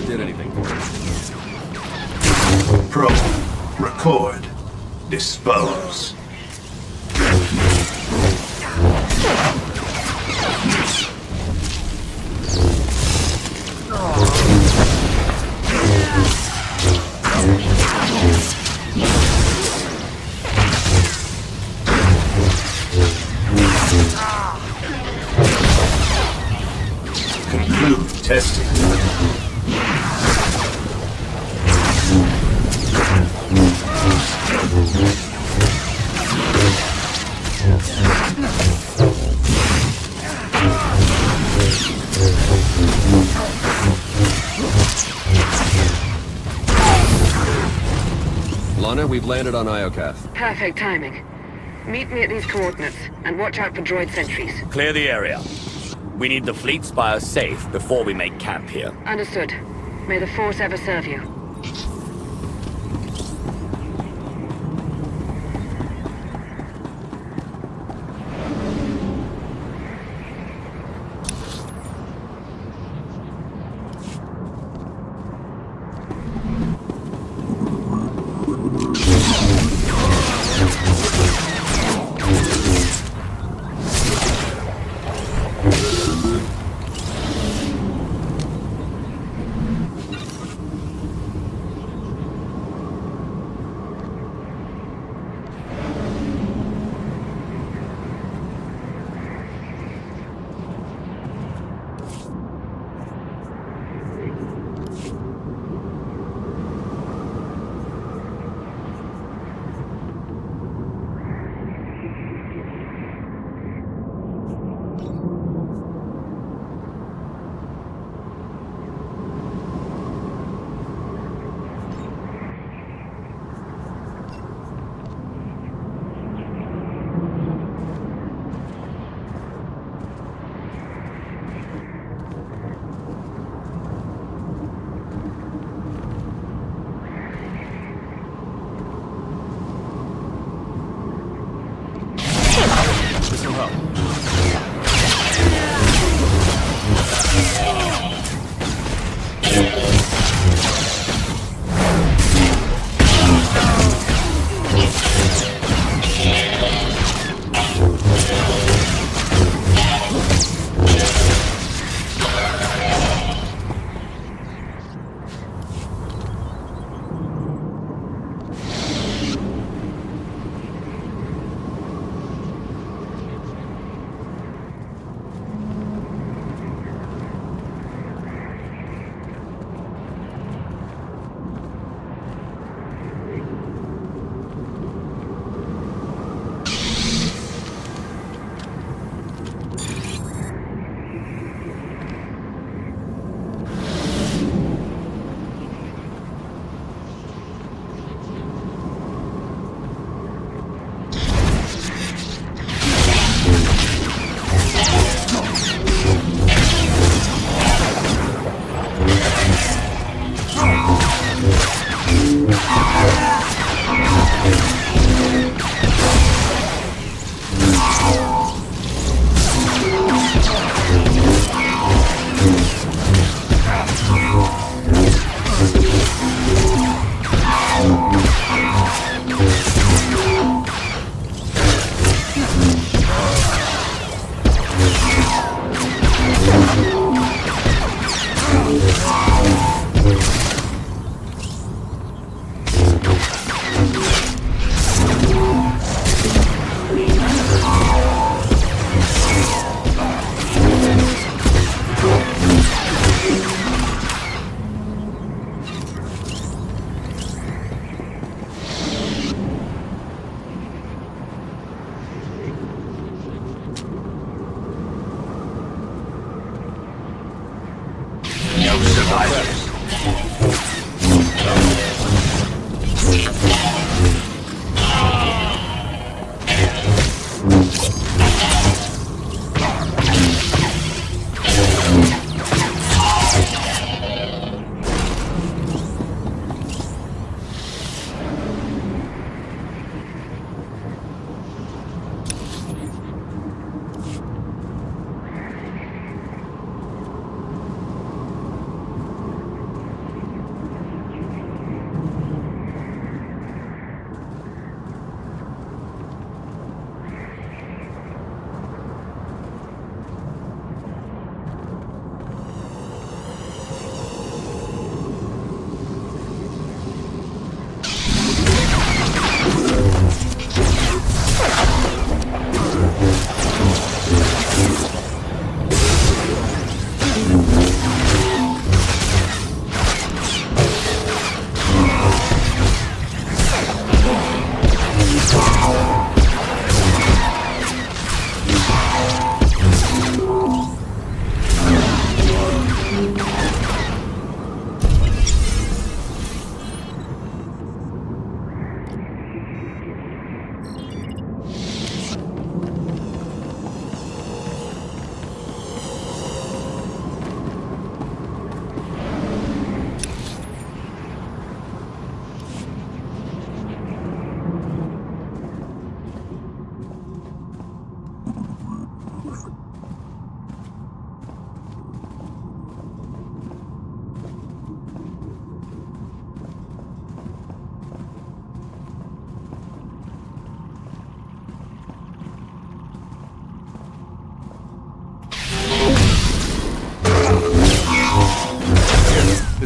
did anything for you. Probe, record, dispose. Conclude testing. Lana, we've landed on Iokath. Perfect timing. Meet me at these coordinates, and watch out for droid sentries. Clear the area. We need the fleet spire safe before we make camp here. Understood. May the Force ever serve you.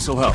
This'll help.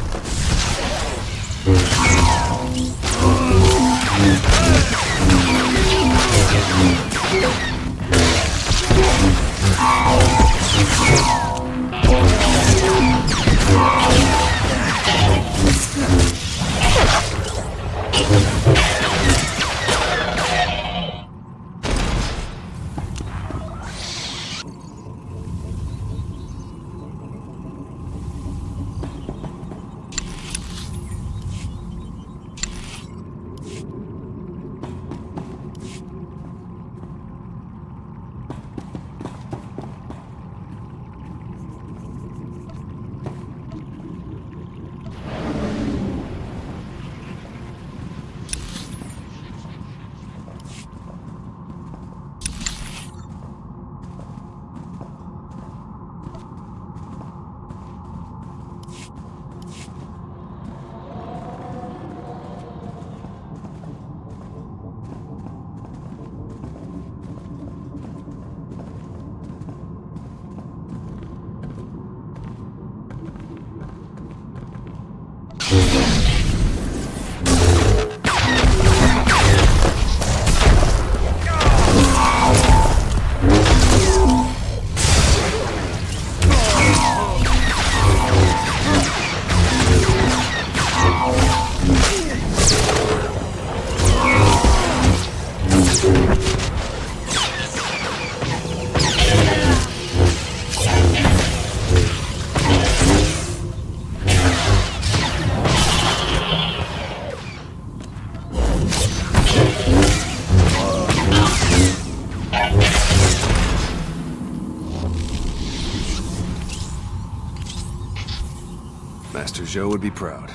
Master Zhou would be proud.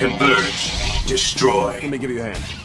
Converge. Destroy. Let me give you a hand.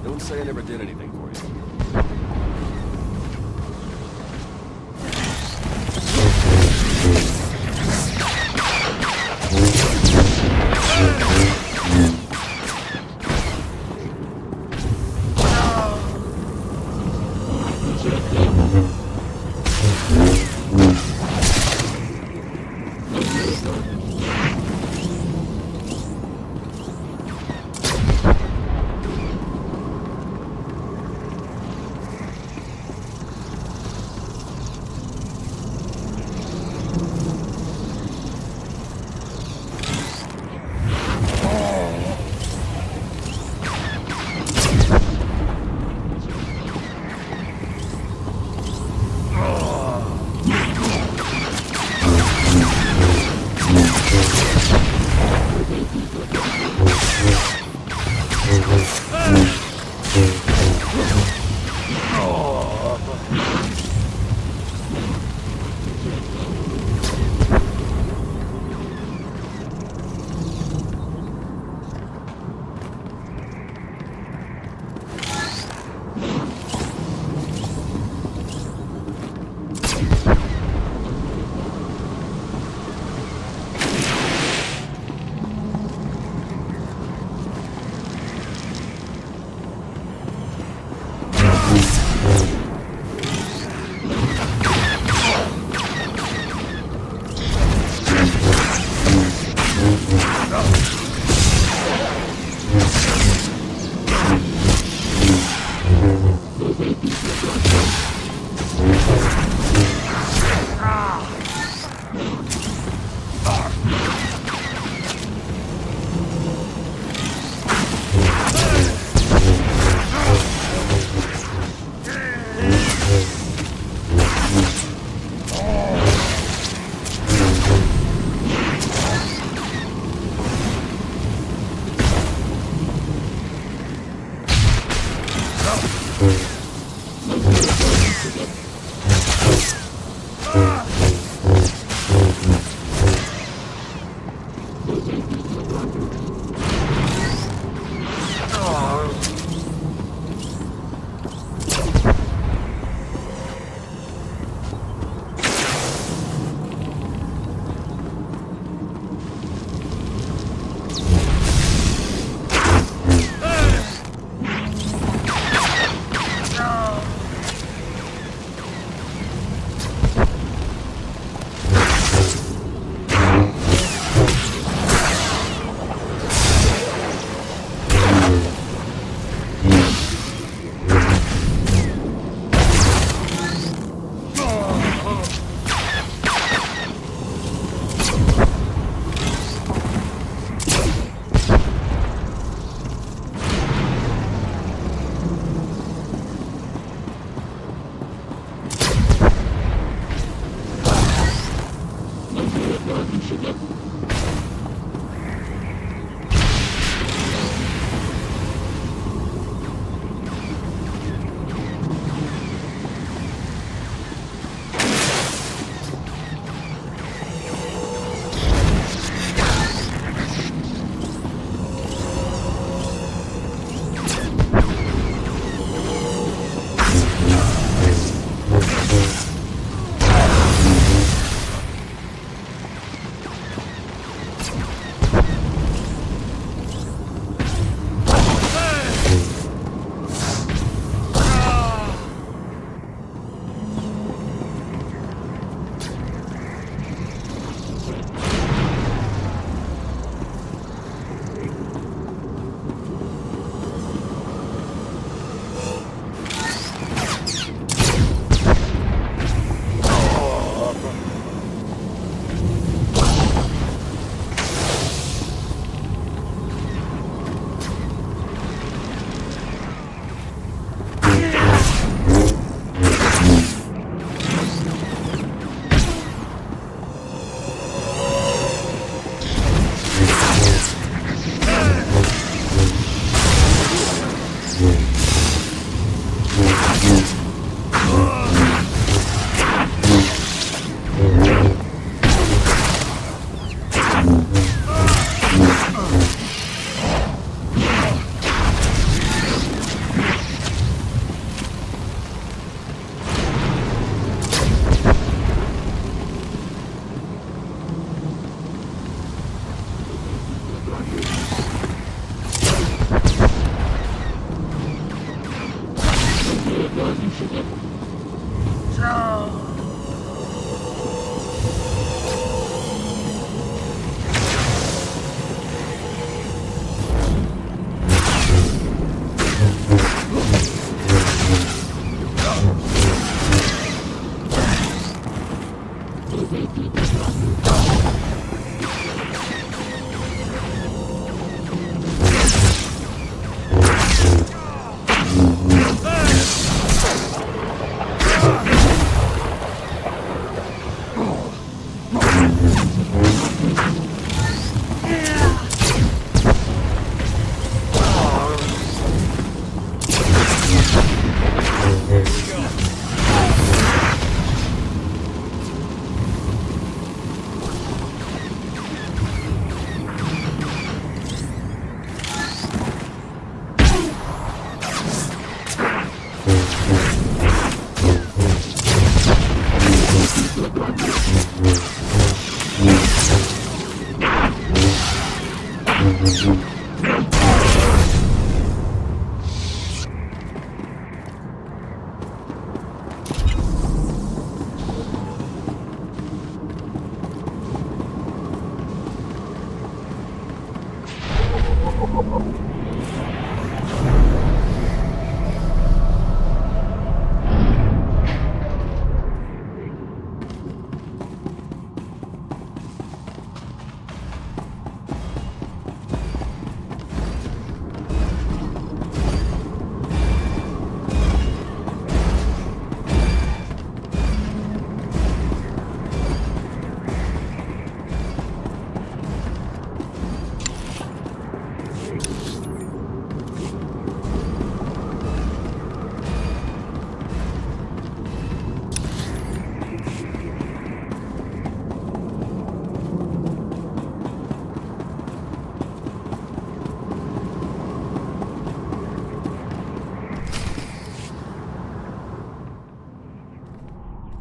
Don't say I never did anything for you.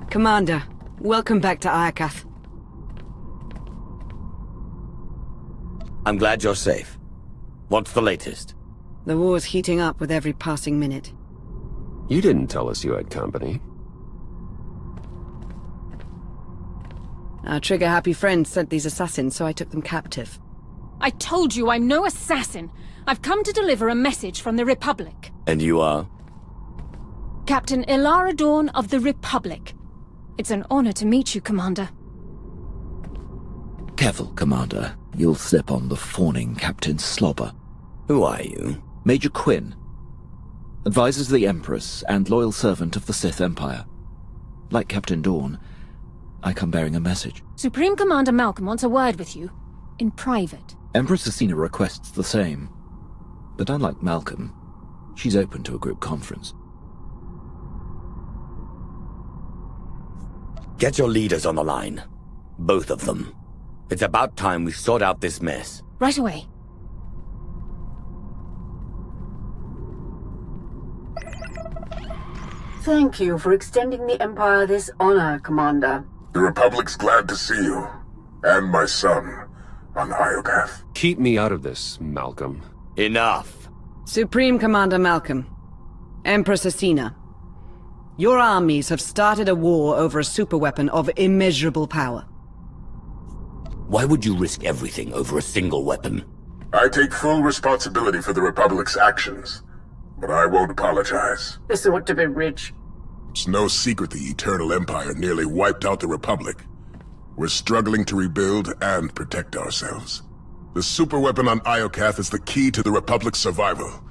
Commander, welcome back to Iokath. I'm glad you're safe. What's the latest? The war's heating up with every passing minute. You didn't tell us you had company. Our trigger-happy friends sent these assassins, so I took them captive. I told you I'm no assassin. I've come to deliver a message from the Republic. And you are? Captain Ilara Dawn of the Republic. It's an honor to meet you, Commander. Careful, Commander. You'll slip on the fawning Captain Slobber. Who are you? Major Quinn. Advisor to the Empress and loyal servant of the Sith Empire. Like Captain Dawn, I come bearing a message. Supreme Commander Malcolm wants a word with you. In private. Empress Asina requests the same. But unlike Malcolm, she's open to a group conference. Get your leaders on the line. Both of them. It's about time we sort out this mess. Right away. Thank you for extending the Empire this honor, Commander. The Republic's glad to see you. And my son, on Iokath. Keep me out of this, Malcolm. Enough. Supreme Commander Malcolm, Empress Asina, your armies have started a war over a superweapon of immeasurable power. Why would you risk everything over a single weapon? I take full responsibility for the Republic's actions, but I won't apologize. This ought to be rich. It's no secret the Eternal Empire nearly wiped out the Republic. We're struggling to rebuild and protect ourselves. The superweapon on Iokath is the key to the Republic's survival,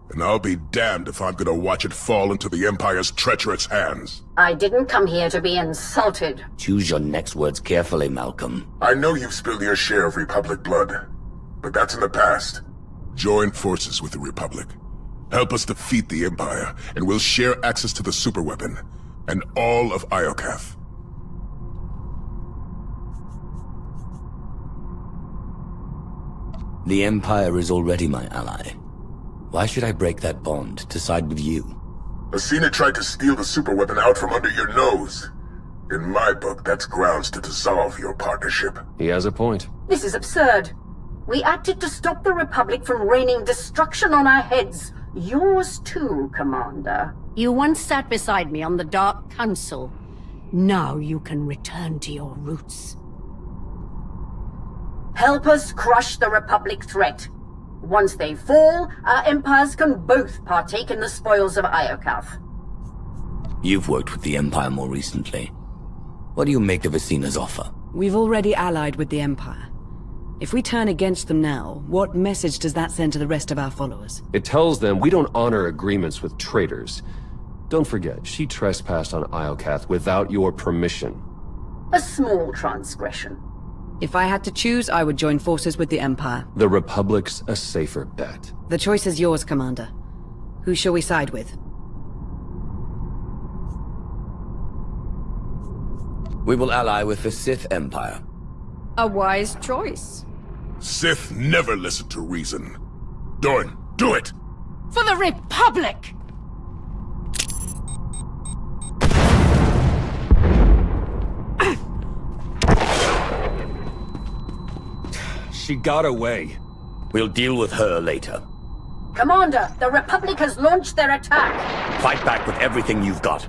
and I'll be damned if I'm gonna watch it fall into the Empire's treacherous hands. I didn't come here to be insulted. Choose your next words carefully, Malcolm. I know you've spilled your share of Republic blood, but that's in the past. Join forces with the Republic. Help us defeat the Empire, and we'll share access to the superweapon, and all of Iokath. The Empire is already my ally. Why should I break that bond to side with you? Asina tried to steal the superweapon out from under your nose. In my book, that's grounds to dissolve your partnership. He has a point. This is absurd. We acted to stop the Republic from raining destruction on our heads. Yours too, Commander. You once sat beside me on the Dark Council. Now you can return to your roots. Help us crush the Republic threat. Once they fall, our empires can both partake in the spoils of Iokath. You've worked with the Empire more recently. What do you make of Asina's offer? We've already allied with the Empire. If we turn against them now, what message does that send to the rest of our followers? It tells them we don't honor agreements with traitors. Don't forget, she trespassed on Iokath without your permission. A small transgression. If I had to choose, I would join forces with the Empire. The Republic's a safer bet. The choice is yours, Commander. Who shall we side with? We will ally with the Sith Empire. A wise choice. Sith never listen to reason. Dorn, do it! For the Republic! She got away. We'll deal with her later. Commander, the Republic has launched their attack. Fight back with everything you've got.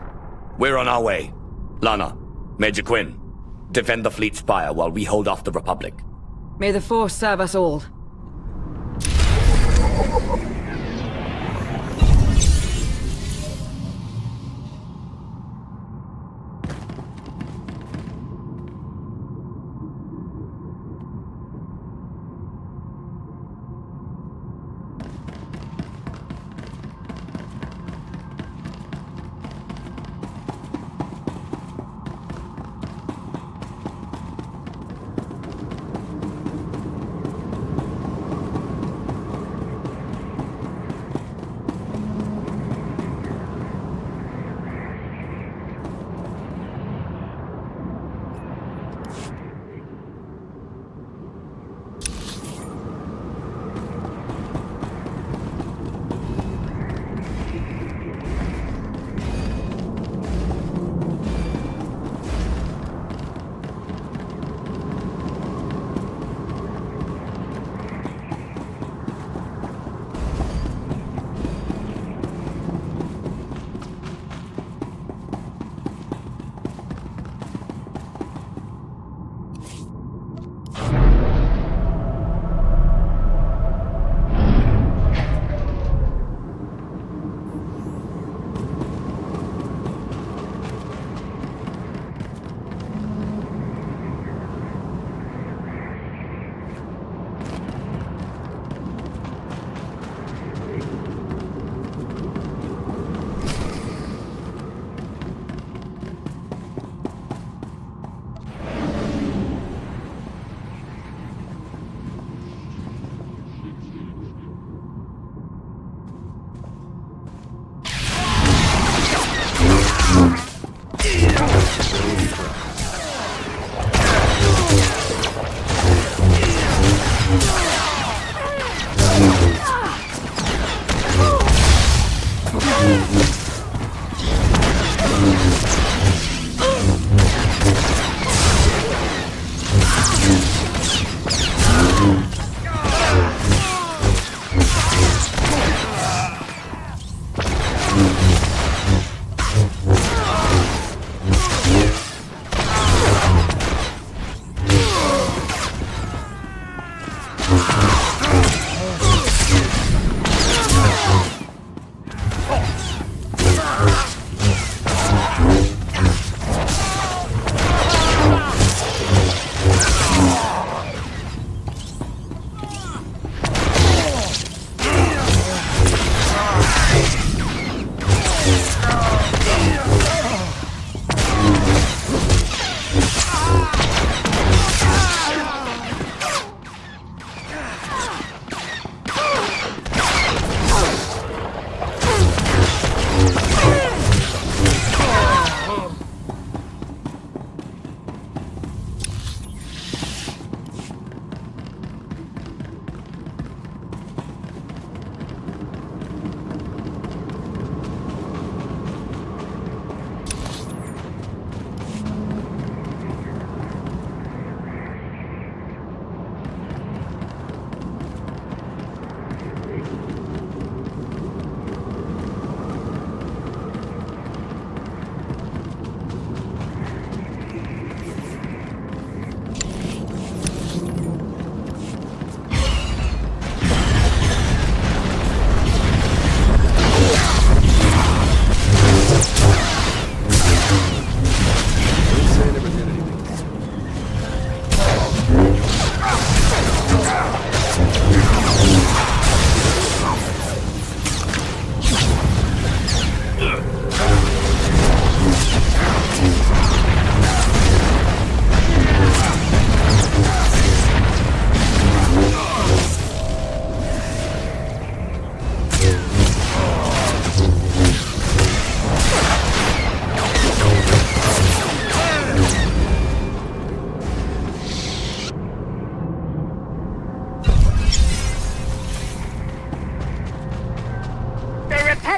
We're on our way. Lana, Major Quinn, defend the fleet spire while we hold off the Republic. May the Force serve us all.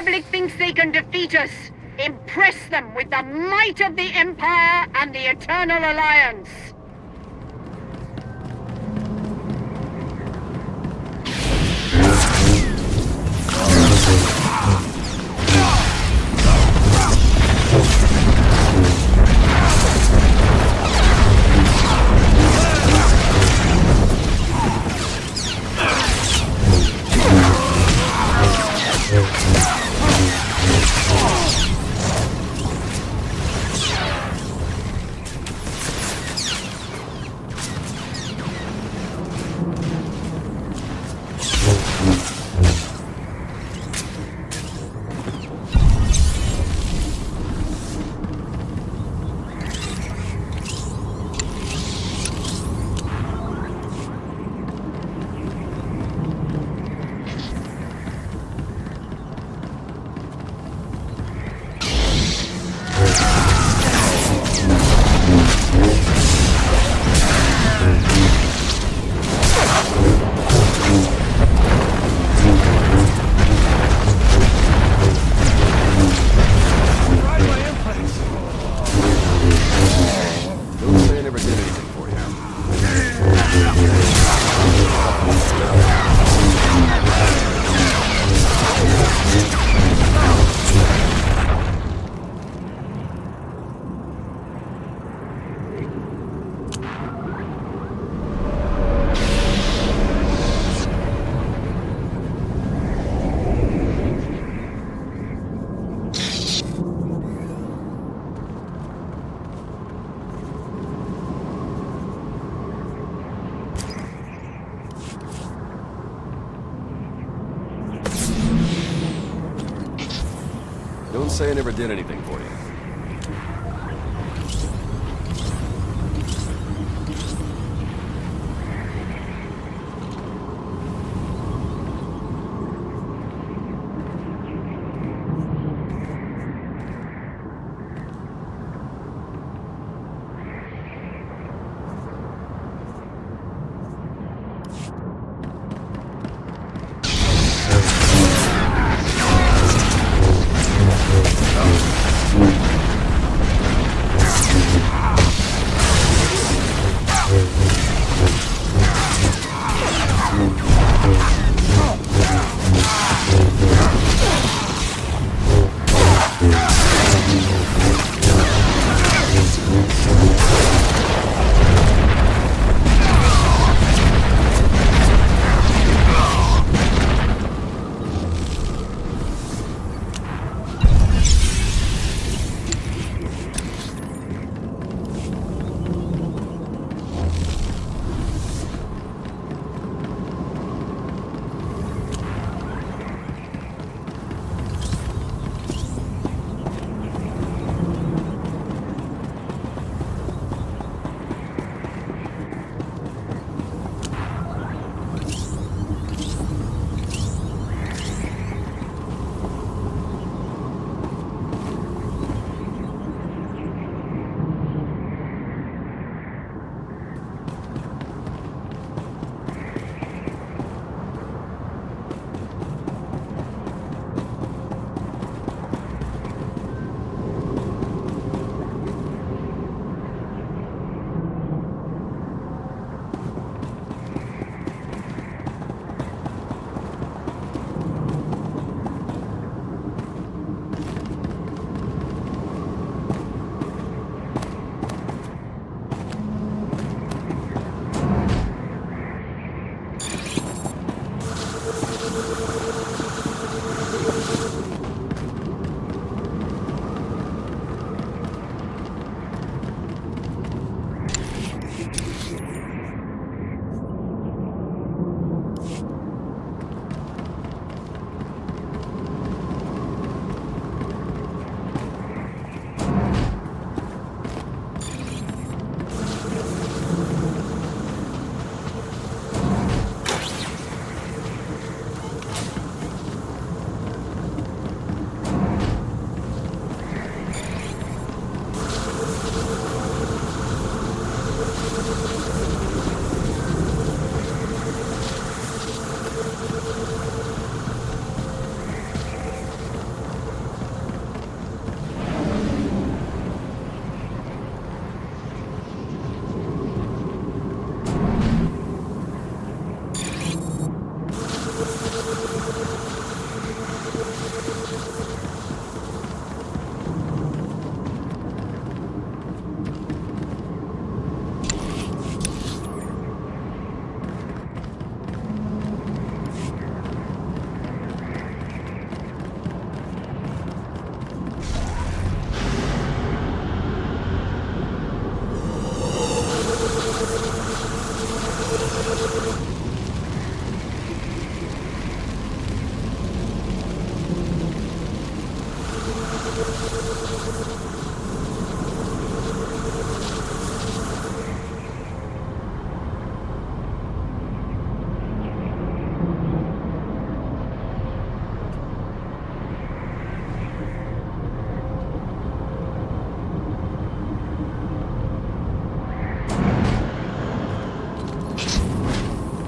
Republic thinks they can defeat us. Impress them with the might of the Empire and the Eternal Alliance. say I never did anything for you.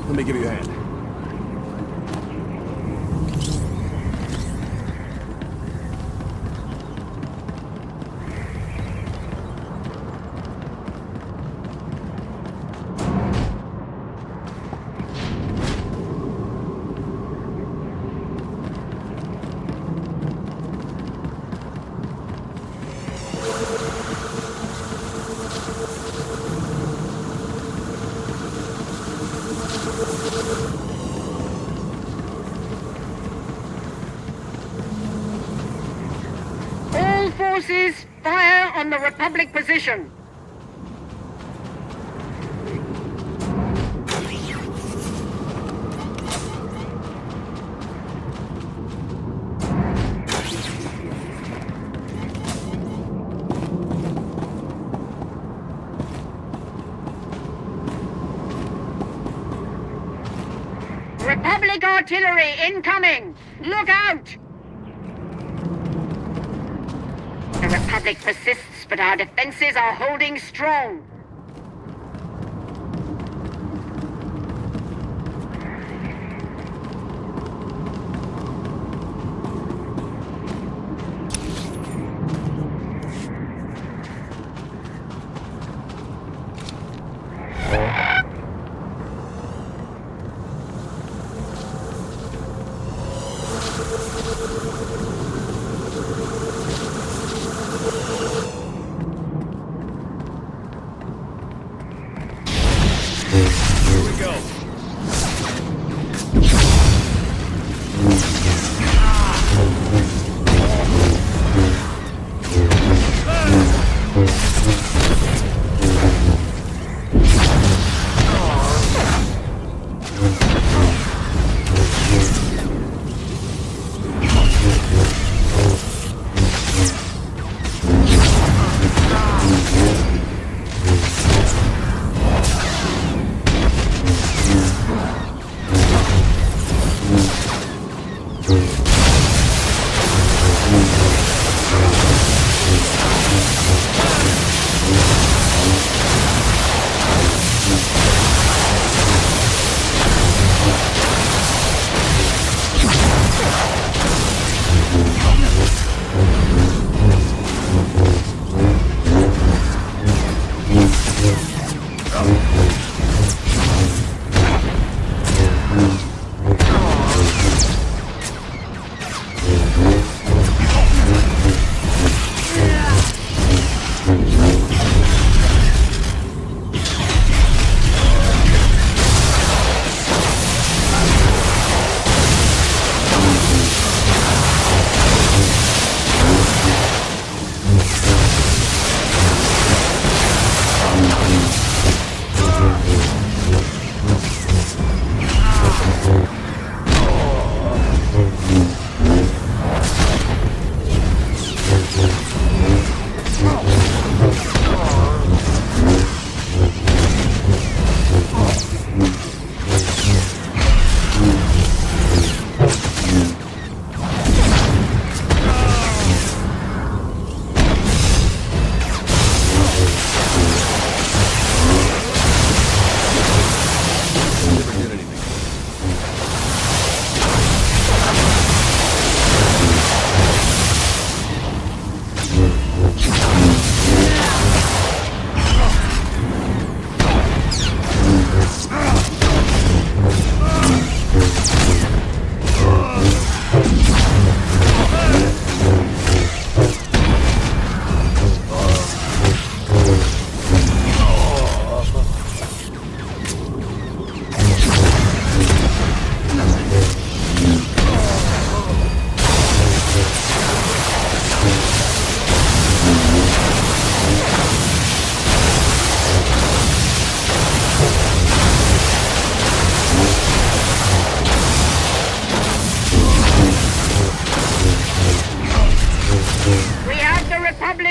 Let me give you a hand. Forces, fire on the Republic position. Republic artillery incoming! Look out! The Republic persists, but our defenses are holding strong.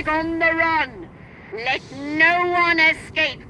on the run. Let no one escape.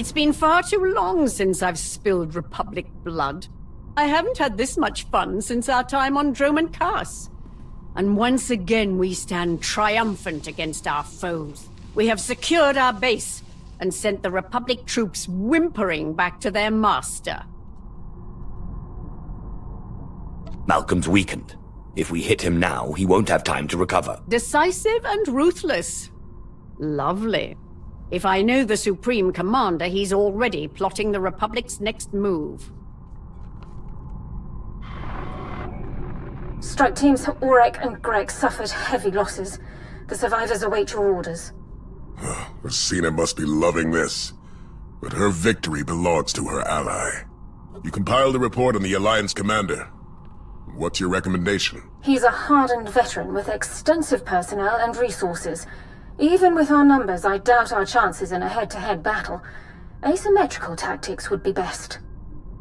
It's been far too long since I've spilled Republic blood. I haven't had this much fun since our time on Droman Kaas. And once again we stand triumphant against our foes. We have secured our base. and sent the Republic troops whimpering back to their master. Malcolm's weakened. If we hit him now, he won't have time to recover. Decisive and ruthless. Lovely. If I know the Supreme Commander, he's already plotting the Republic's next move. Strike teams Aurek and Greg suffered heavy losses. The survivors await your orders. Rosina must be loving this. But her victory belongs to her ally. You compiled a report on the Alliance commander. What's your recommendation? He's a hardened veteran with extensive personnel and resources. Even with our numbers, I doubt our chances in a head-to-head battle. Asymmetrical tactics would be best.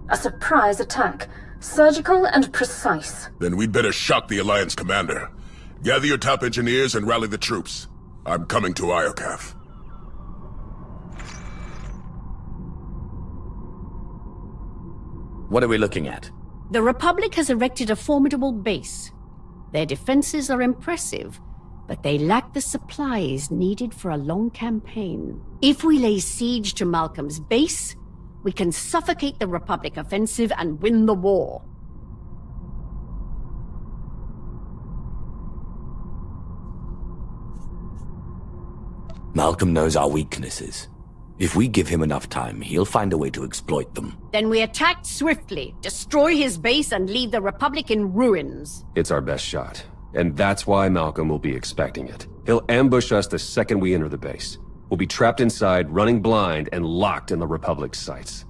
A surprise attack. Surgical and precise. Then we'd better shock the Alliance commander. Gather your top engineers and rally the troops. I'm coming to Iokath. What are we looking at? The Republic has erected a formidable base. Their defenses are impressive, but they lack the supplies needed for a long campaign. If we lay siege to Malcolm's base, we can suffocate the Republic offensive and win the war. Malcolm knows our weaknesses. If we give him enough time, he'll find a way to exploit them. Then we attack swiftly, destroy his base, and leave the Republic in ruins. It's our best shot. And that's why Malcolm will be expecting it. He'll ambush us the second we enter the base. We'll be trapped inside, running blind, and locked in the Republic's sights.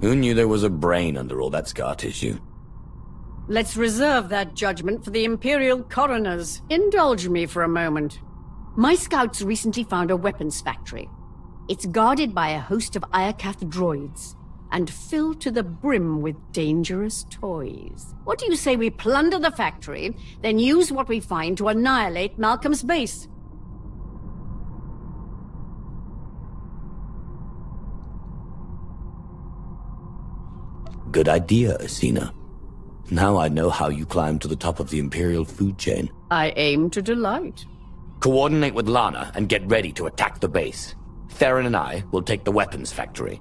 Who knew there was a brain under all that scar tissue? Let's reserve that judgment for the Imperial coroners. Indulge me for a moment. My scouts recently found a weapons factory. It's guarded by a host of Iokath droids, and filled to the brim with dangerous toys. What do you say we plunder the factory, then use what we find to annihilate Malcolm's base? Good idea, Asina. Now I know how you climb to the top of the Imperial food chain. I aim to delight. Coordinate with Lana and get ready to attack the base. Theron and I will take the weapons factory.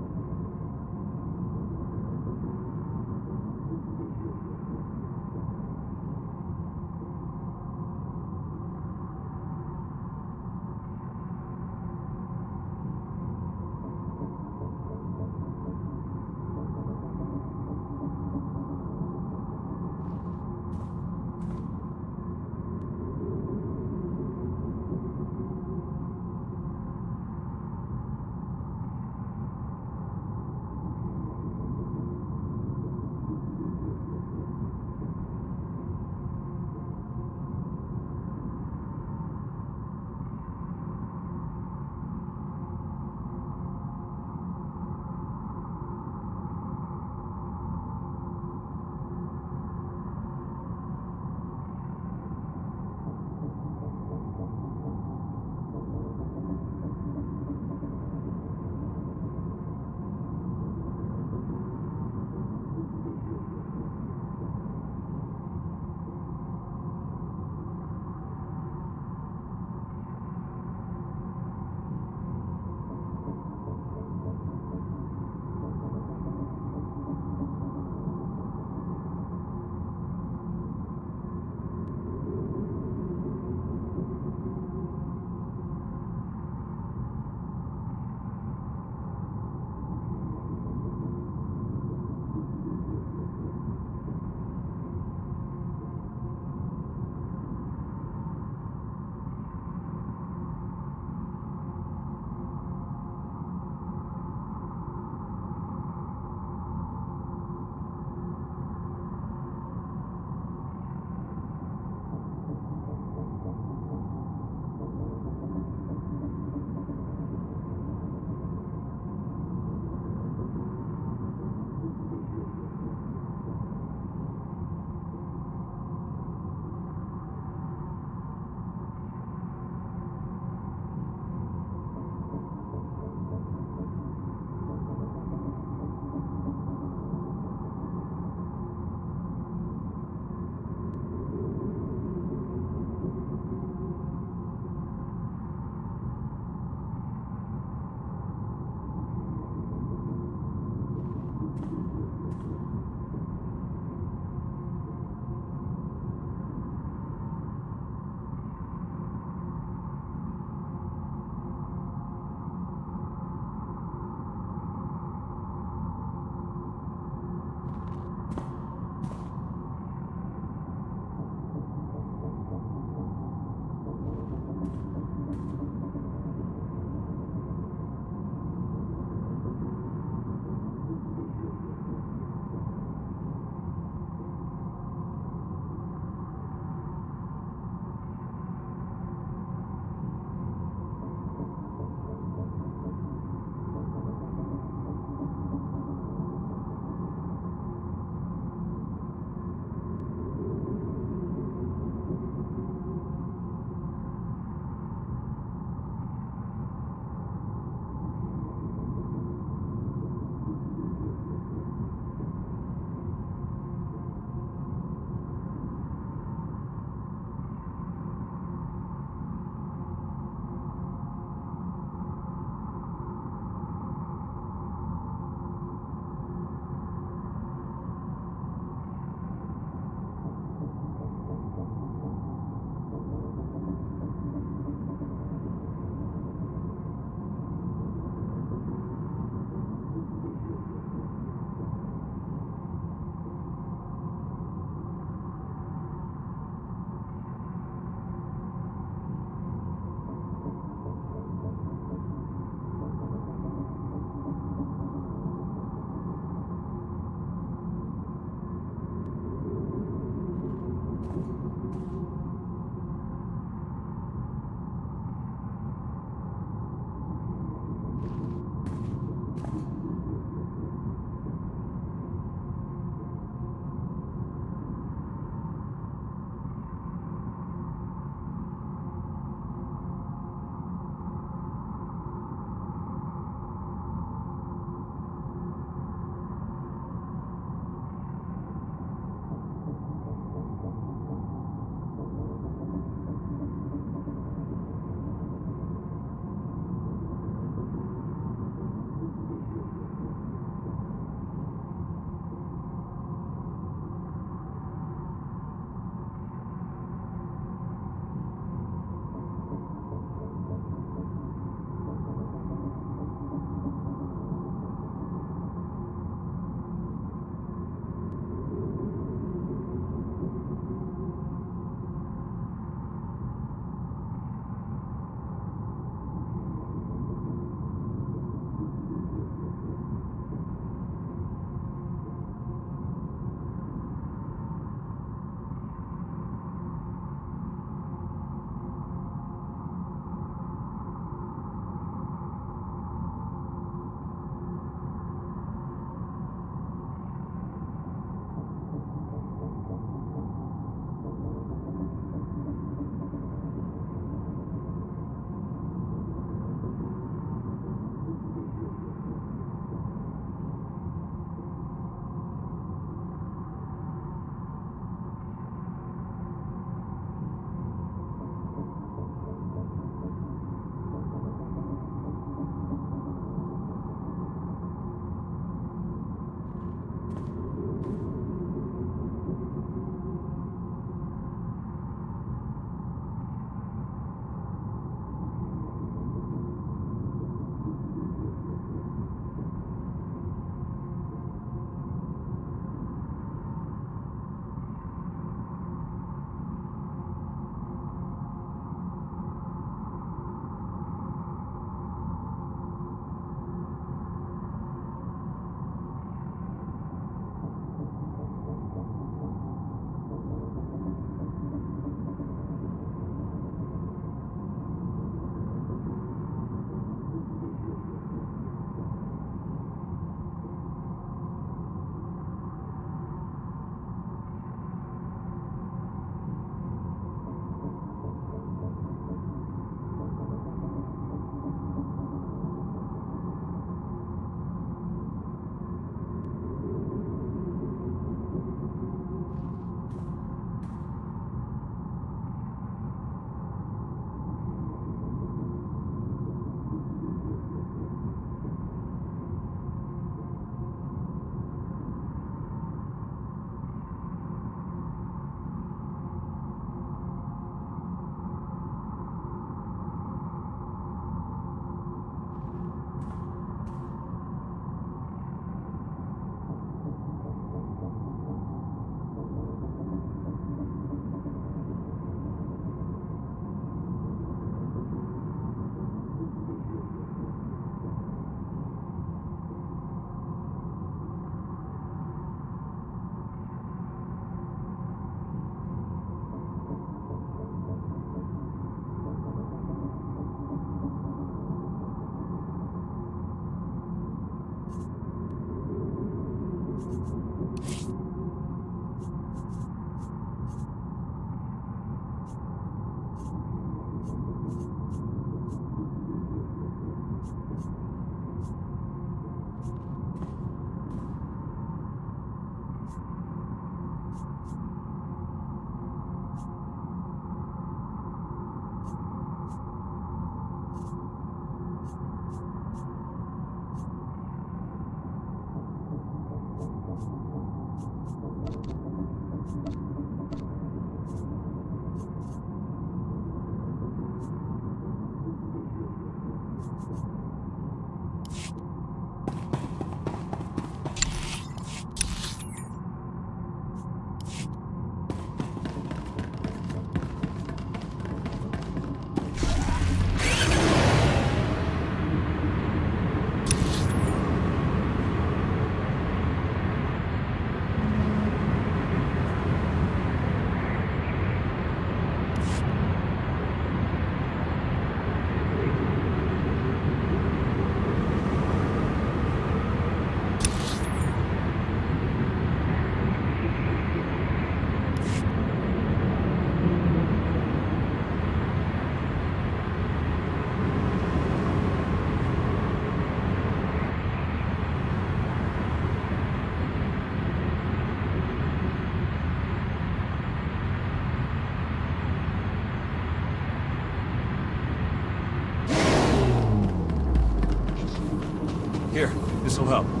will help.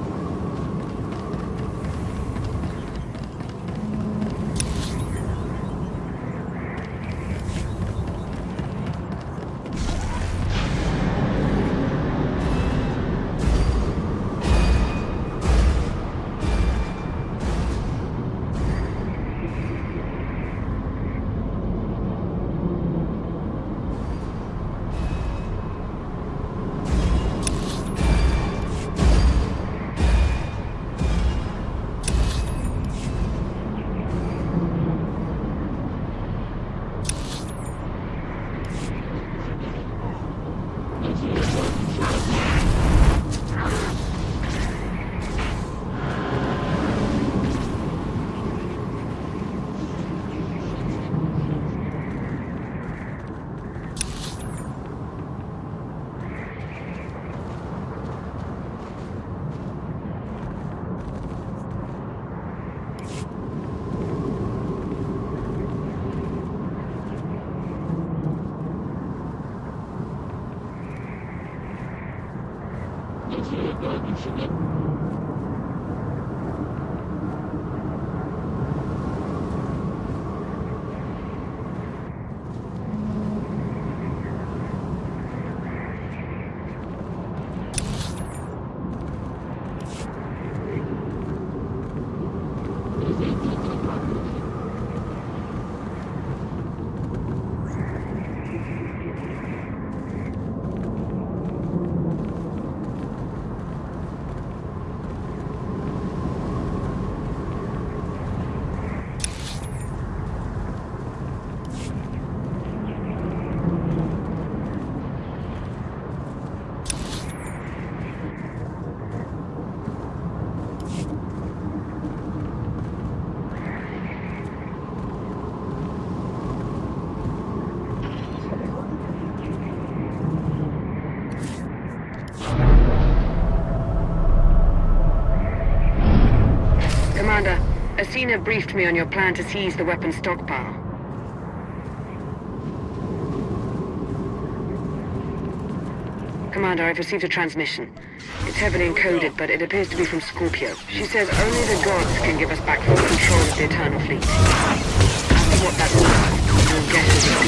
Commander, Asina briefed me on your plan to seize the weapons stockpile. Commander, I've received a transmission. It's heavily encoded, but it appears to be from Scorpio. She says only the gods can give us back full control of the Eternal Fleet. As to what that means, you'll guess as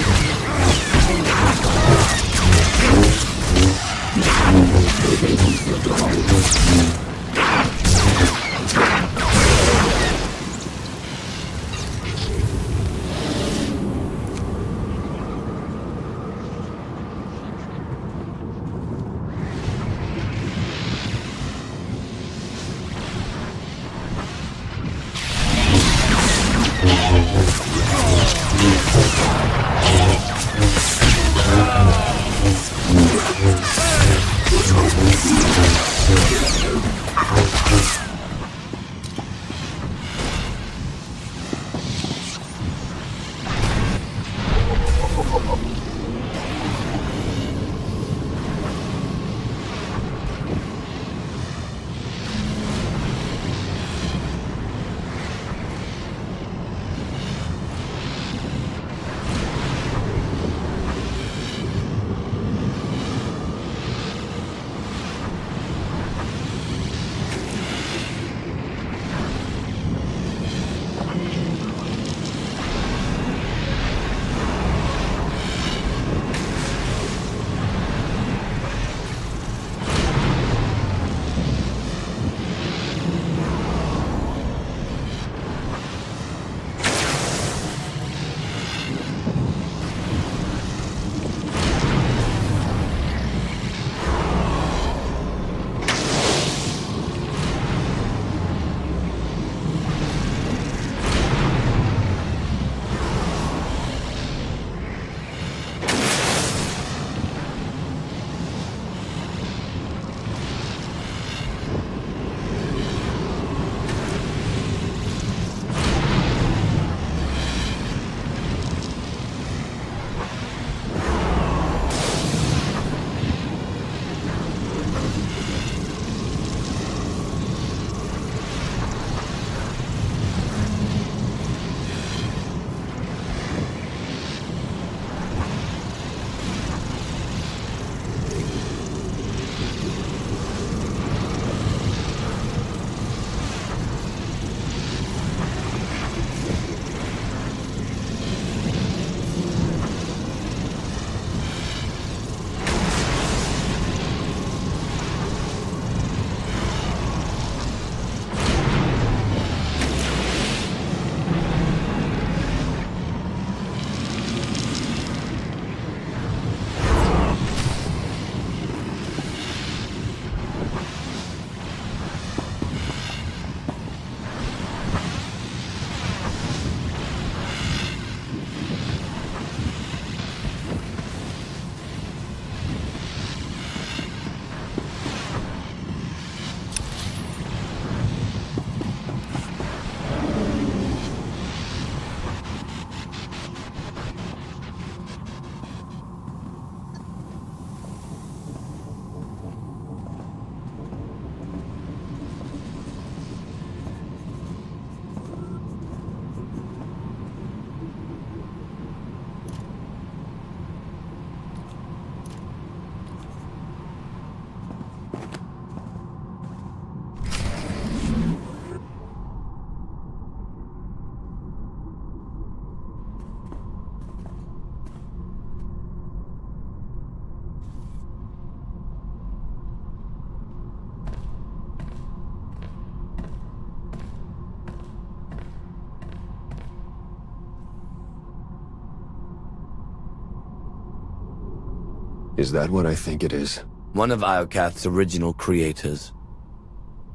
Is that what I think it is? One of Iokath's original creators.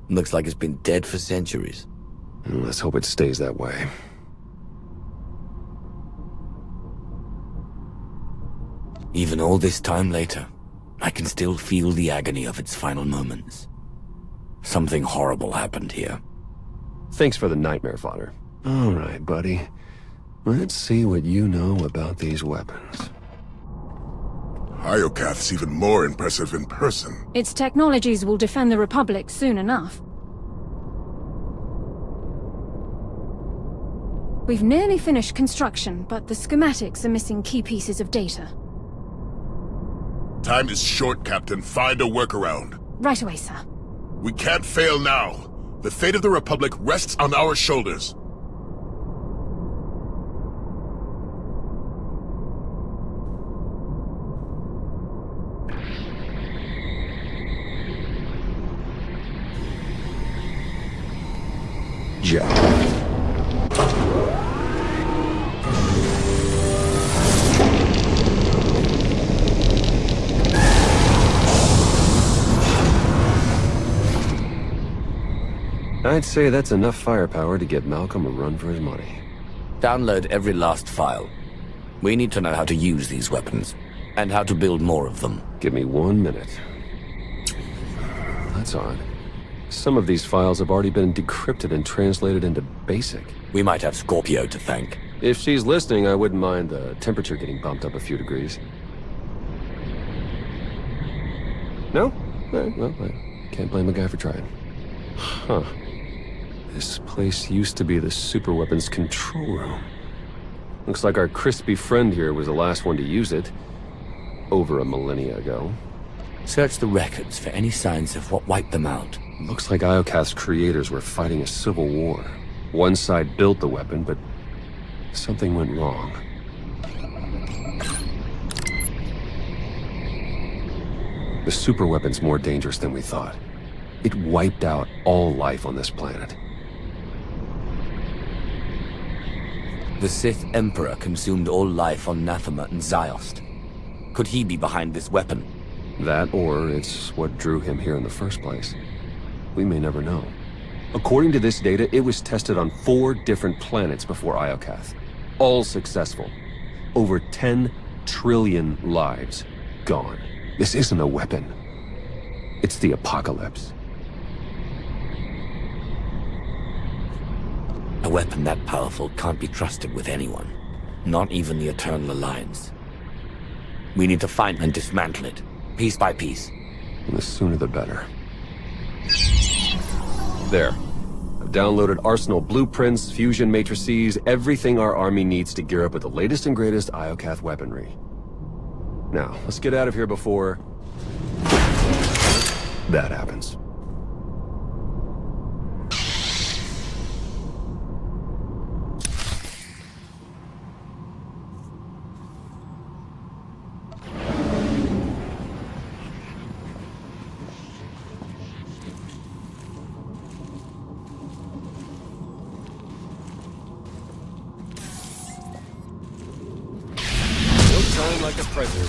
Looks like it's been dead for centuries. Let's hope it stays that way. Even all this time later, I can still feel the agony of its final moments. Something horrible happened here. Thanks for the nightmare fodder. All right, buddy. Let's see what you know about these weapons. Iokath's even more impressive in person. Its technologies will defend the Republic soon enough. We've nearly finished construction, but the schematics are missing key pieces of data. Time is short, Captain. Find a workaround. Right away, sir. We can't fail now. The fate of the Republic rests on our shoulders. Jack. I'd say that's enough firepower to get Malcolm a run for his money. Download every last file. We need to know how to use these weapons, and how to build more of them. Give me 1 minute. That's odd. Some of these files have already been decrypted and translated into BASIC. We might have Scorpio to thank. If she's listening, I wouldn't mind the temperature getting bumped up a few degrees. No? Well, I can't blame a guy for trying. Huh. This place used to be the superweapons control room. Looks like our crispy friend here was the last one to use it. Over a millennia ago. Search the records for any signs of what wiped them out. Looks like Iokath's creators were fighting a civil war. One side built the weapon, but something went wrong. The superweapon's more dangerous than we thought. It wiped out all life on this planet. The Sith Emperor consumed all life on Nathema and Ziost. Could he be behind this weapon? That, or it's what drew him here in the first place. We may never know. According to this data, it was tested on 4 different planets before Iokath. All successful. Over 10 trillion lives gone. This isn't a weapon. It's the apocalypse. A weapon that powerful can't be trusted with anyone. Not even the Eternal Alliance. We need to find and dismantle it, piece by piece. And the sooner the better. There. I've downloaded Arsenal blueprints, fusion matrices, everything our army needs to gear up with the latest and greatest Iokath weaponry. Now, let's get out of here before that happens. Like a predator.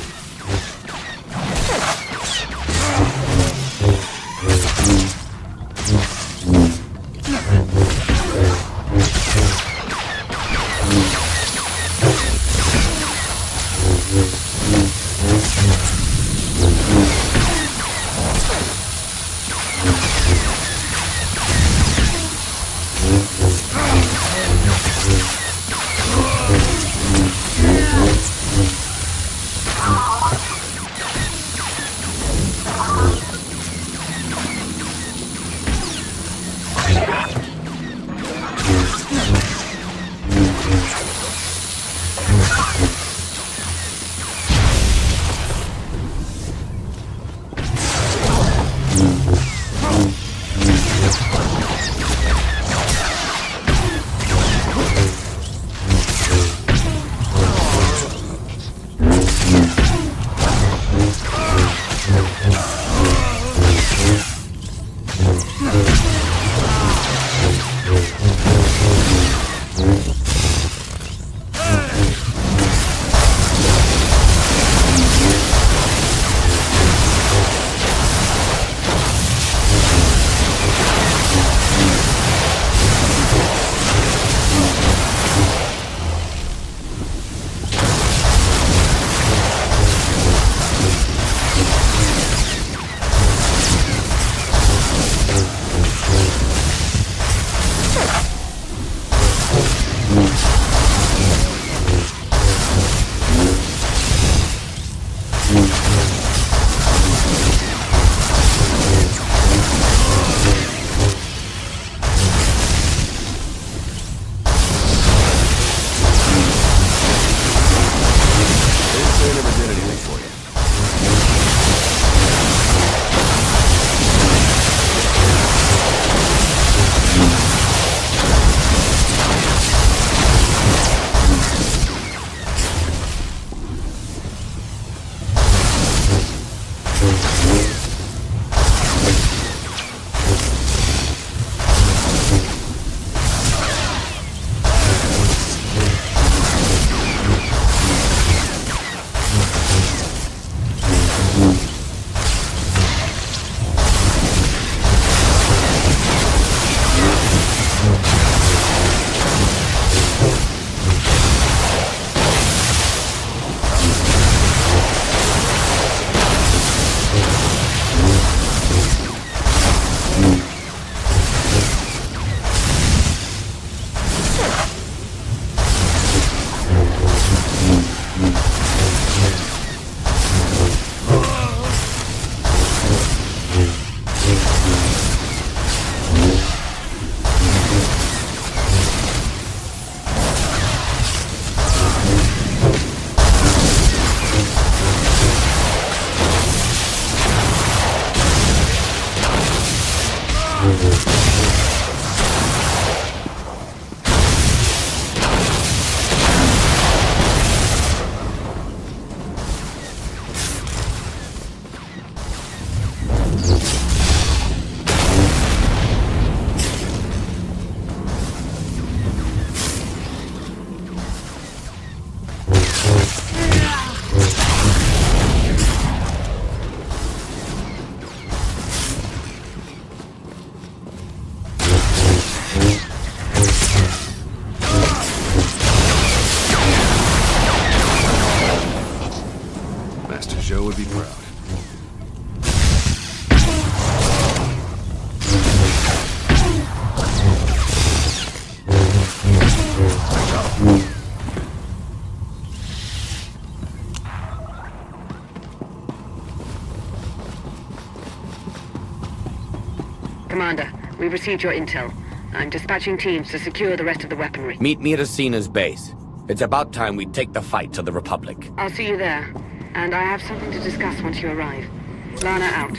Joe would be proud. Commander, we've received your intel. I'm dispatching teams to secure the rest of the weaponry. Meet me at Asina's base. It's about time we take the fight to the Republic. I'll see you there. And I have something to discuss once you arrive. Lana out.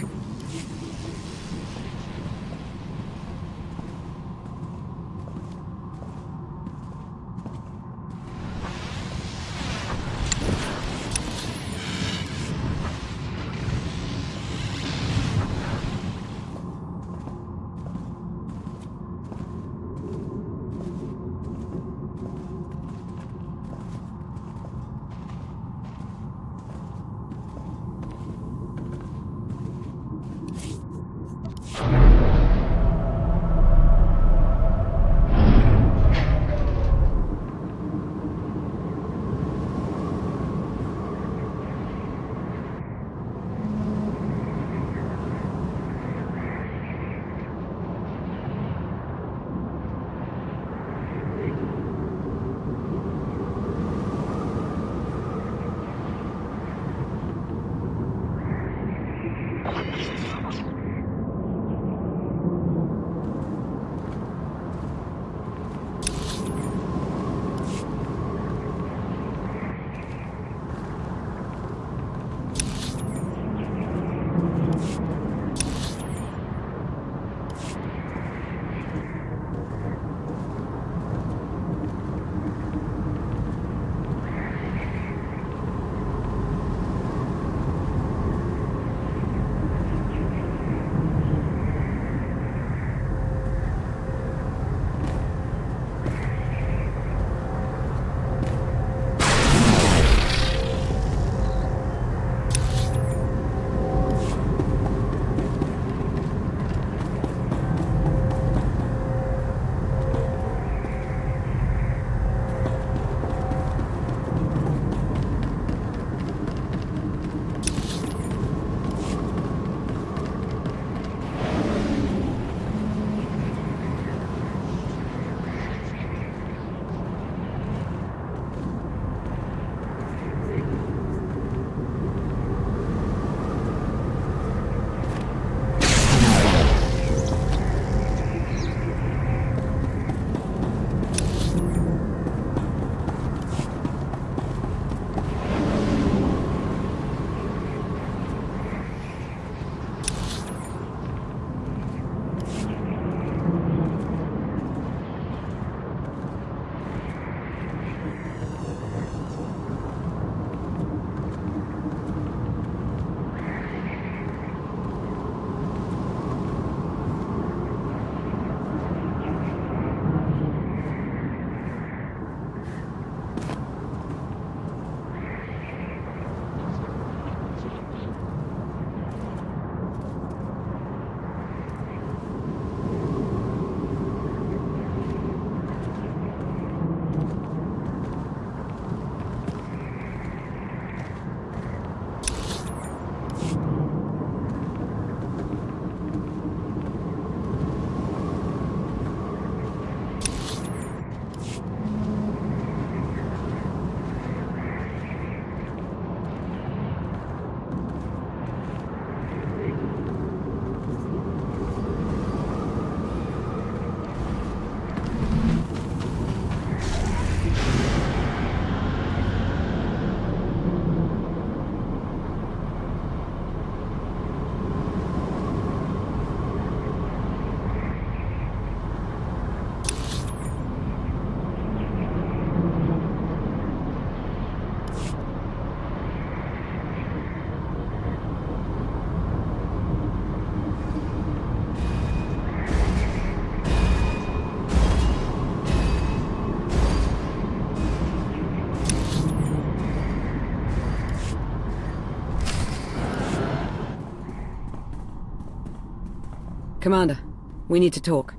Commander, we need to talk.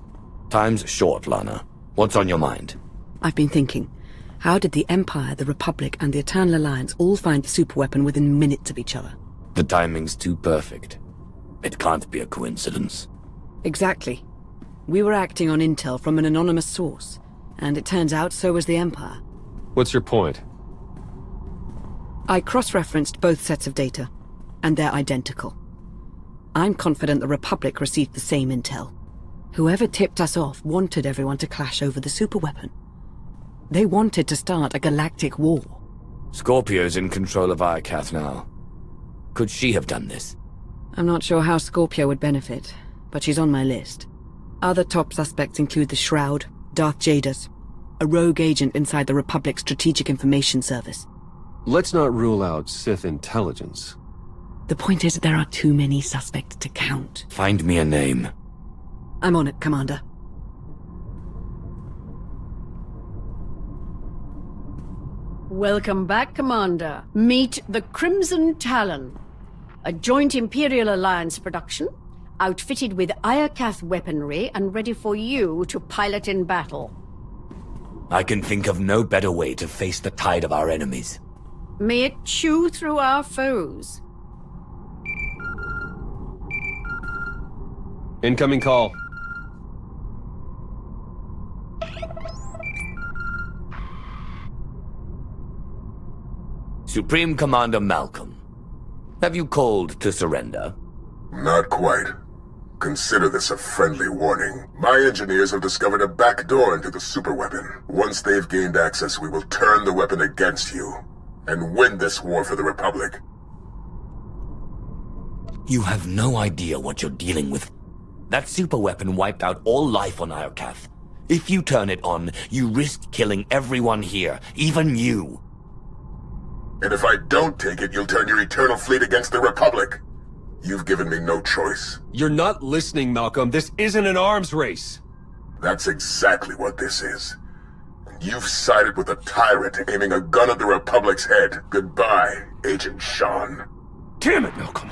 Time's short, Lana. What's on your mind? I've been thinking. How did the Empire, the Republic, and the Eternal Alliance all find the superweapon within minutes of each other? The timing's too perfect. It can't be a coincidence. Exactly. We were acting on intel from an anonymous source, and it turns out so was the Empire. What's your point? I cross-referenced both sets of data, and they're identical. I'm confident the Republic received the same intel. Whoever tipped us off wanted everyone to clash over the superweapon. They wanted to start a galactic war. Scorpio's in control of Iokath now. Could she have done this? I'm not sure how Scorpio would benefit, but she's on my list. Other top suspects include the Shroud, Darth Jadus, a rogue agent inside the Republic's Strategic Information Service. Let's not rule out Sith intelligence. The point is there are too many suspects to count. Find me a name. I'm on it, Commander. Welcome back, Commander. Meet the Crimson Talon, a joint Imperial Alliance production, outfitted with Iokath weaponry and ready for you to pilot in battle. I can think of no better way to face the tide of our enemies. May it chew through our foes. Incoming call. Supreme Commander Malcolm, have you called to surrender? Not quite. Consider this a friendly warning. My engineers have discovered a back door into the superweapon. Once they've gained access, we will turn the weapon against you and win this war for the Republic. You have no idea what you're dealing with. That superweapon wiped out all life on Iokath. If you turn it on, you risk killing everyone here, even you. And if I don't take it, you'll turn your Eternal Fleet against the Republic. You've given me no choice. You're not listening, Malcolm. This isn't an arms race. That's exactly what this is. You've sided with a tyrant aiming a gun at the Republic's head. Goodbye, Agent Sean. Damn it, Malcolm.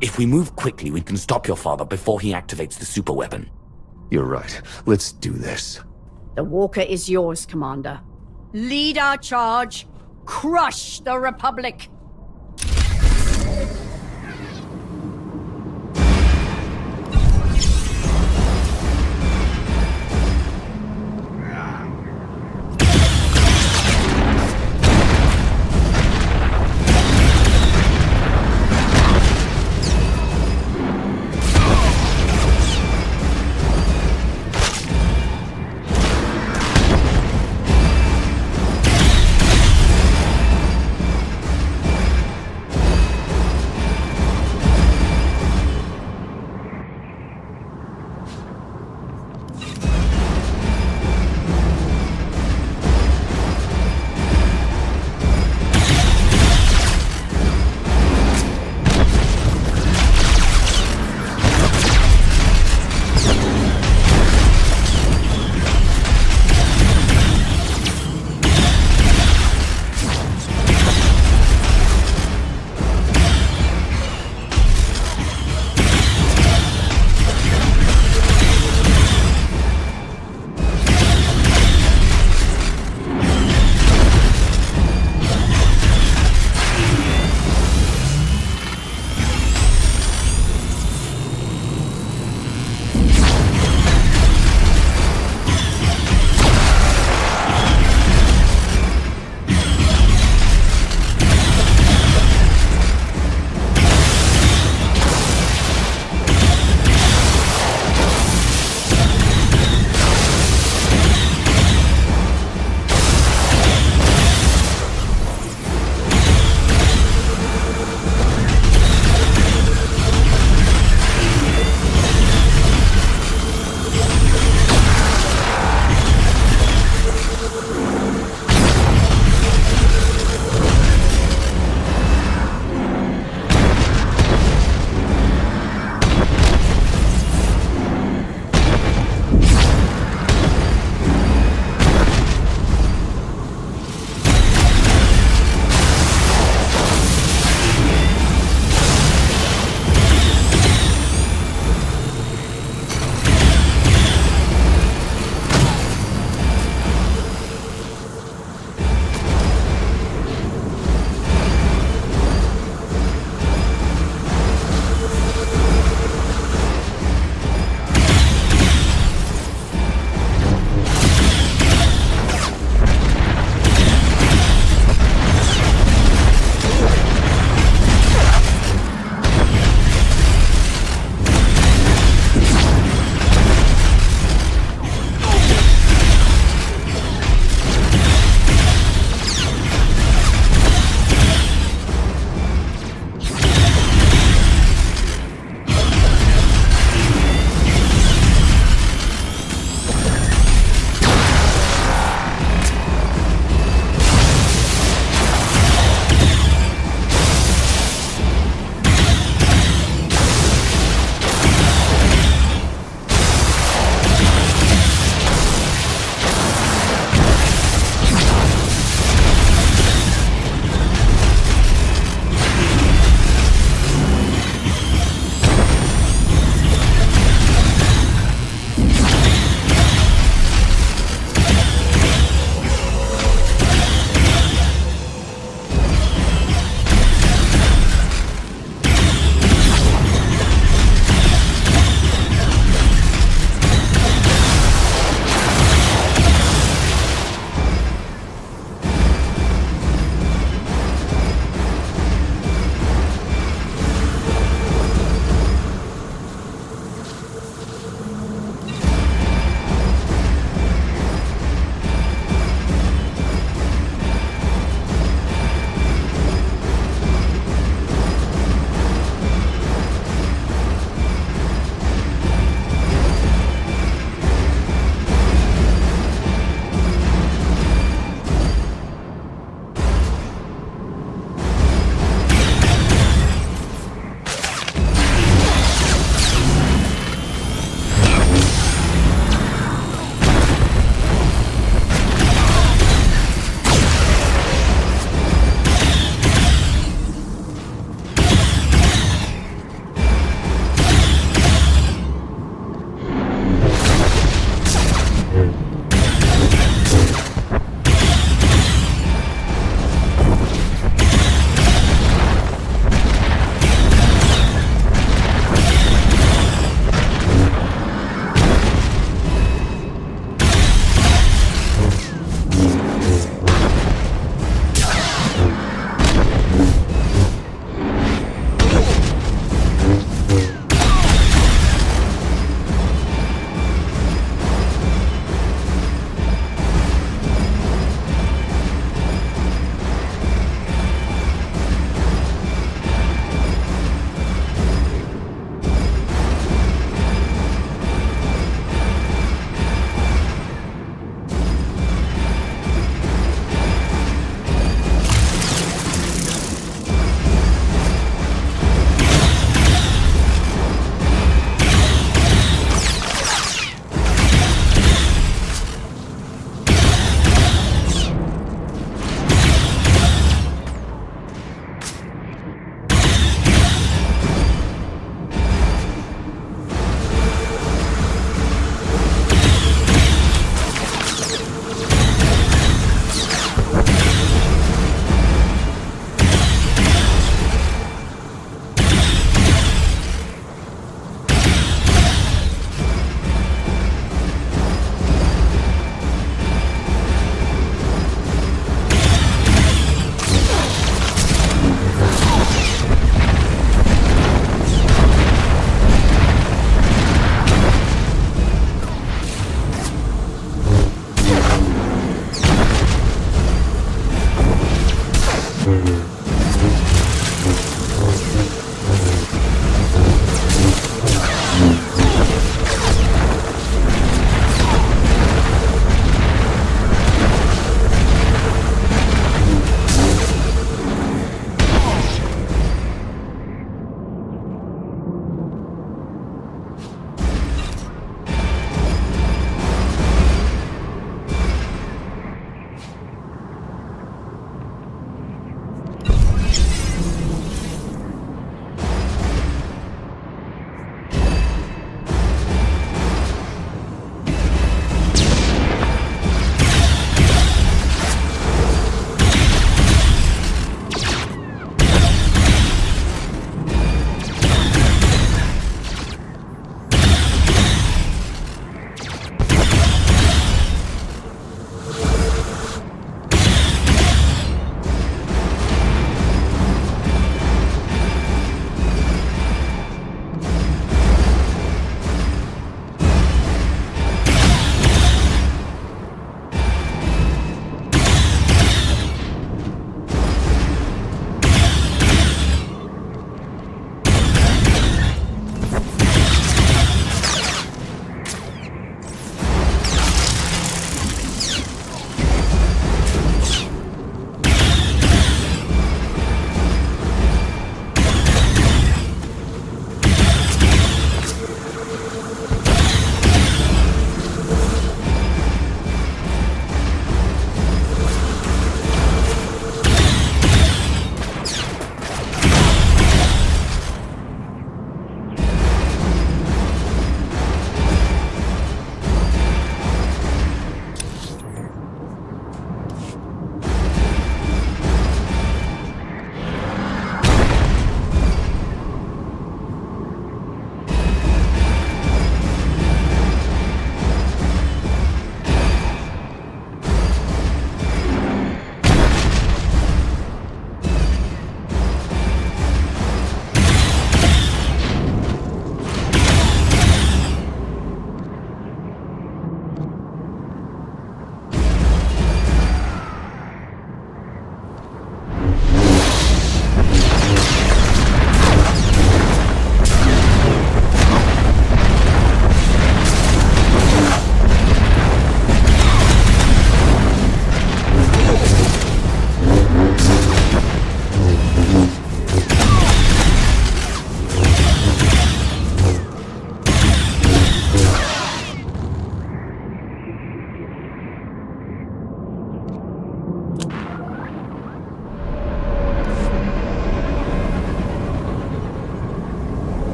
If we move quickly, we can stop your father before he activates the superweapon. You're right. Let's do this. The Walker is yours, Commander. Lead our charge. Crush the Republic.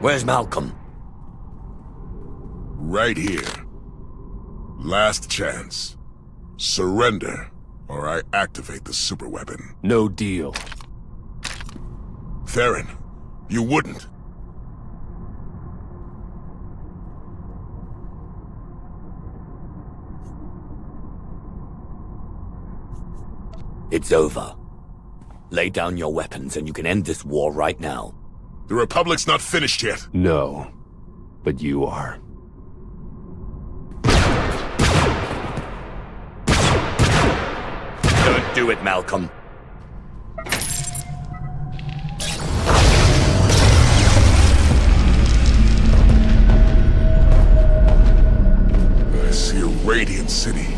Where's Malcolm? Right here. Last chance. Surrender, or I activate the superweapon. No deal. Theron, you wouldn't. It's over. Lay down your weapons and you can end this war right now. The Republic's not finished yet. No, but you are. Don't do it, Malcolm. I see a radiant city,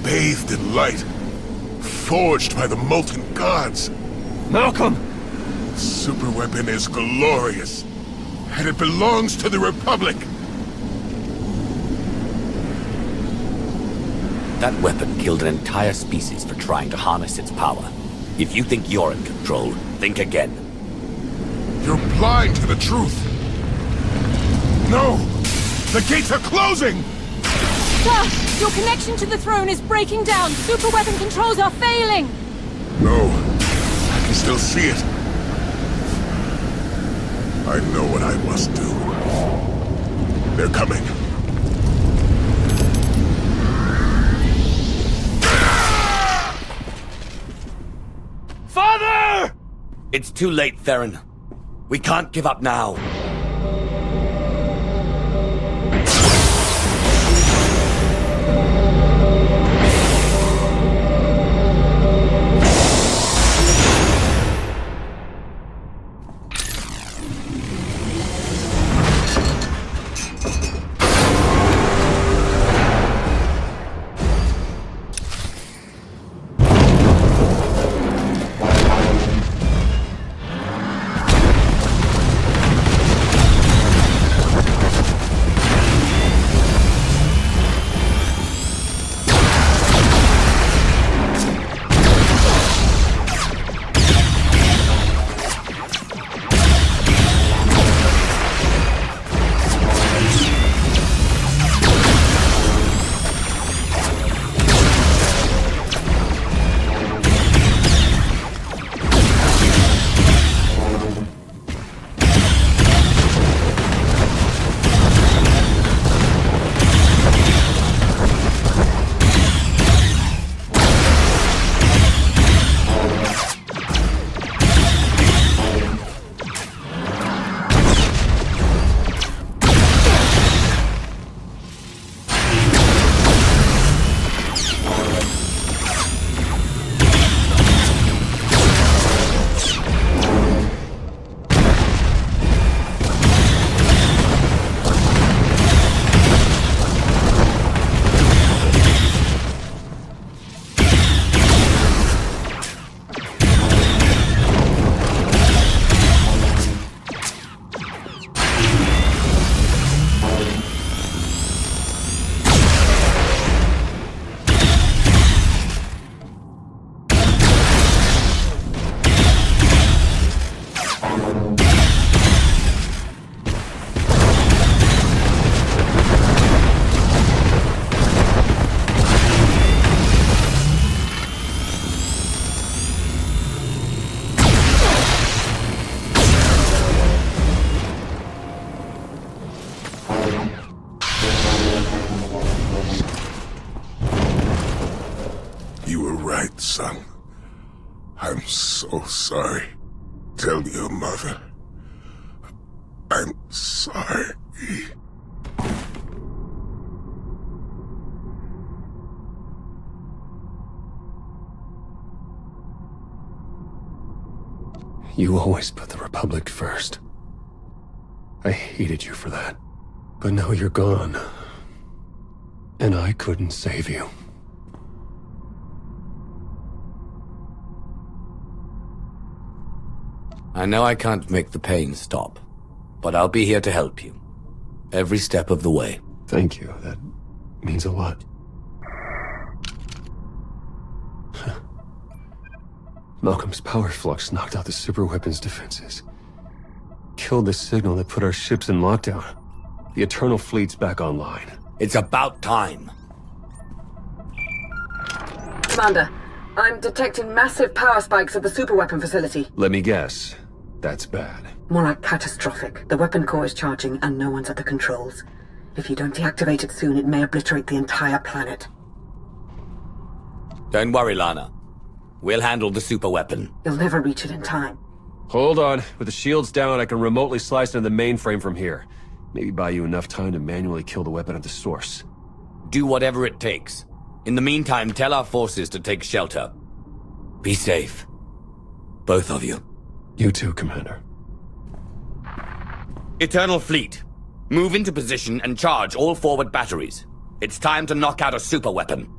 bathed in light, forged by the molten gods. Malcolm! The superweapon is glorious, and it belongs to the Republic. That weapon killed an entire species for trying to harness its power. If you think you're in control, think again. You're blind to the truth. No! The gates are closing! Sir, your connection to the throne is breaking down. Superweapon controls are failing. No, I can still see it. I know what I must do. They're coming. Father! It's too late, Theron. We can't give up now. right, son. I'm so sorry. Tell your mother. I'm sorry. You always put the Republic first. I hated you for that. But now you're gone. And I couldn't save you. I know I can't make the pain stop, but I'll be here to help you. Every step of the way. Thank you. That means a lot. Malcolm's power flux knocked out the superweapon's defenses. killed the signal that put our ships in lockdown. The Eternal Fleet's back online. It's about time. Commander, I'm detecting massive power spikes at the superweapon facility. Let me guess. That's bad. More like catastrophic. The weapon core is charging and no one's at the controls. If you don't deactivate it soon, it may obliterate the entire planet. Don't worry, Lana. We'll handle the superweapon. You'll never reach it in time. Hold on. With the shields down, I can remotely slice into the mainframe from here. Maybe buy you enough time to manually kill the weapon at the source. Do whatever it takes. In the meantime, tell our forces to take shelter. Be safe. Both of you. You too, Commander. Eternal Fleet. Move into position and charge all forward batteries. It's time to knock out a superweapon.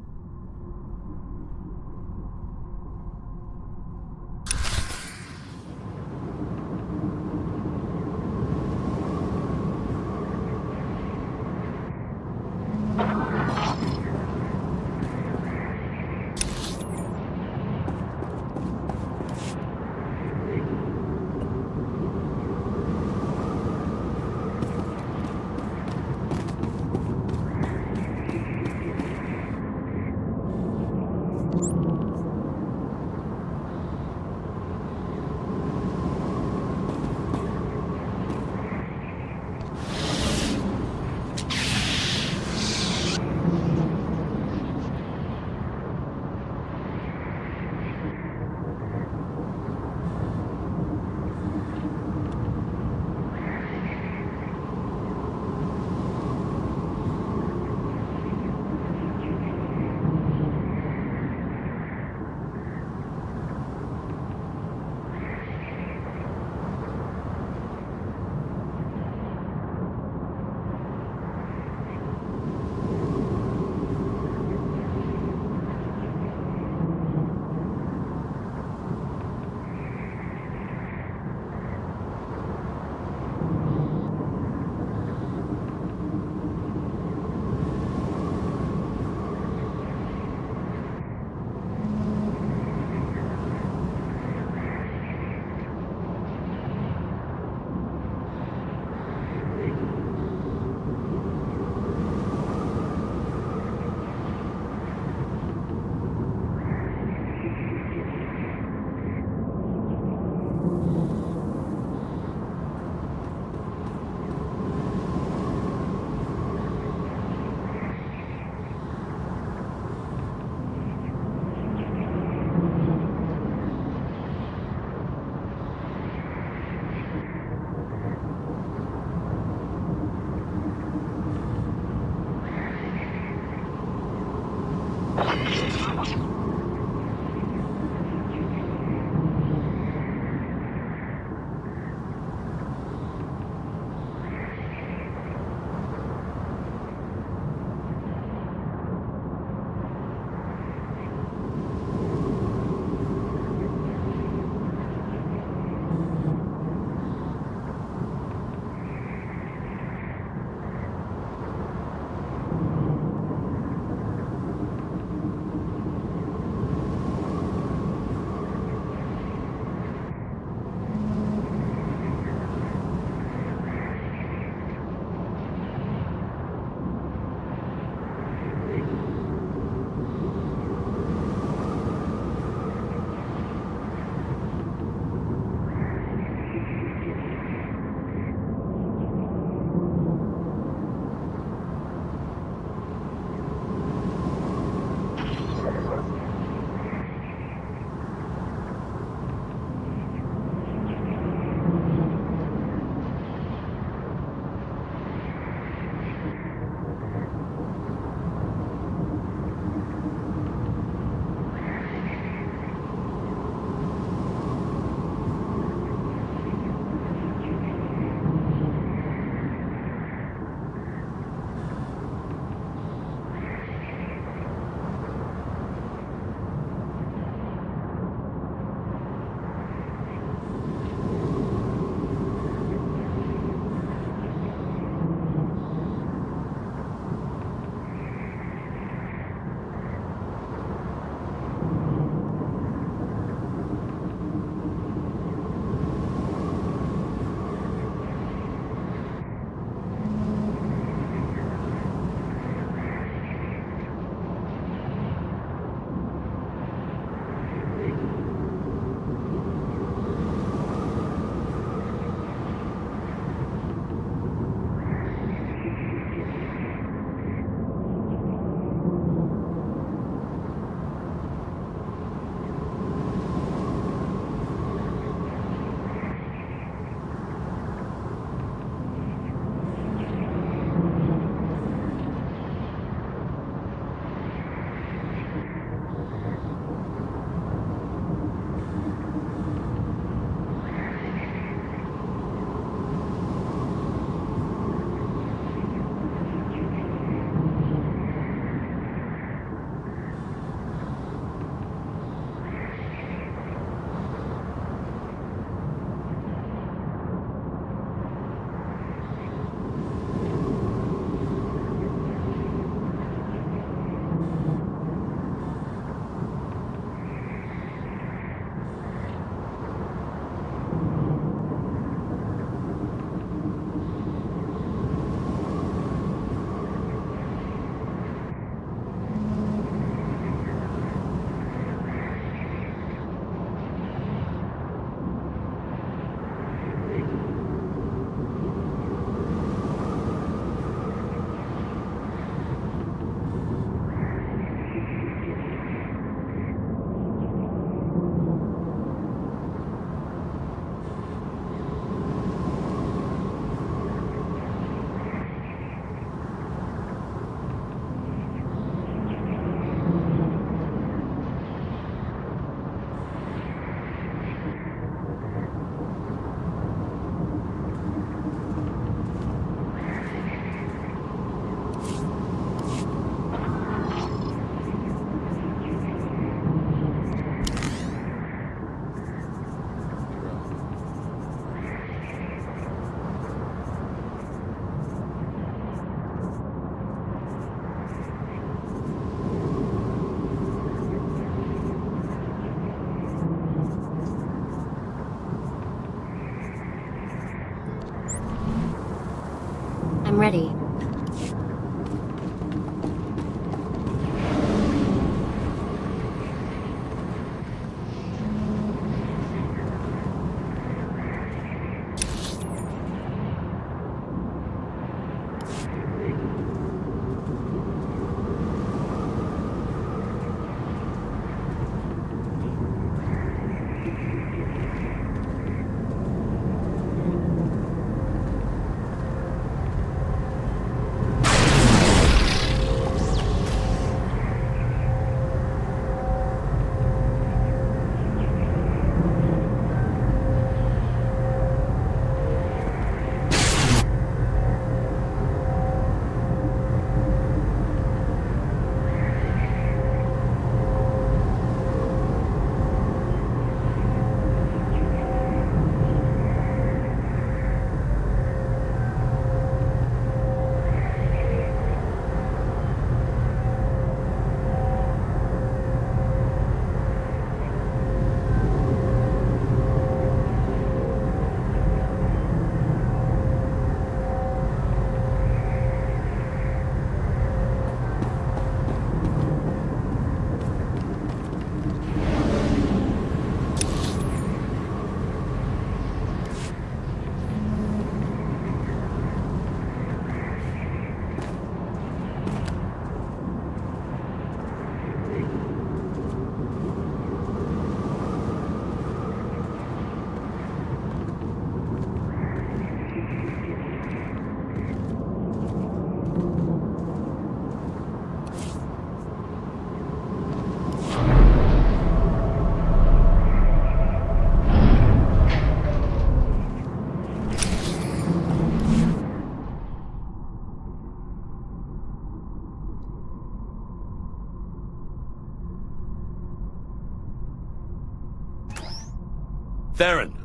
Theron,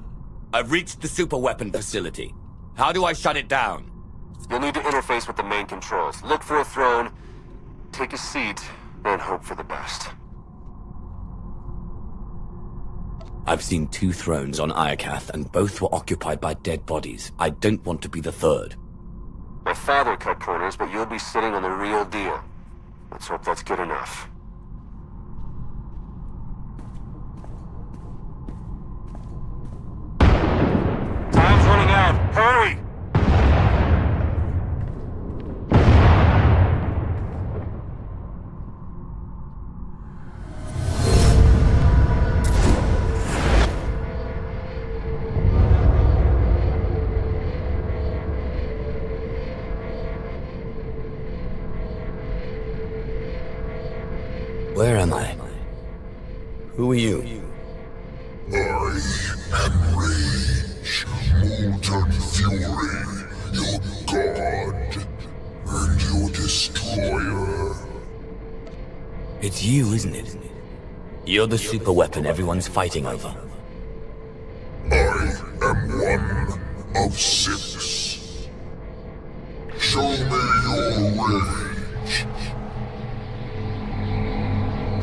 I've reached the superweapon facility. How do I shut it down? You'll need to interface with the main controls. Look for a throne, take a seat, and hope for the best. I've seen 2 thrones on Iokath, and both were occupied by dead bodies. I don't want to be the third. My father cut corners, but you'll be sitting on the real deal. Let's hope that's good enough. Time's running out. Hurry! Where am I? Who are you? I am Rage, Molten Fury, your god, and your destroyer. It's you, isn't it? You're the superweapon everyone's fighting over. I am one of 6. Show me your rage.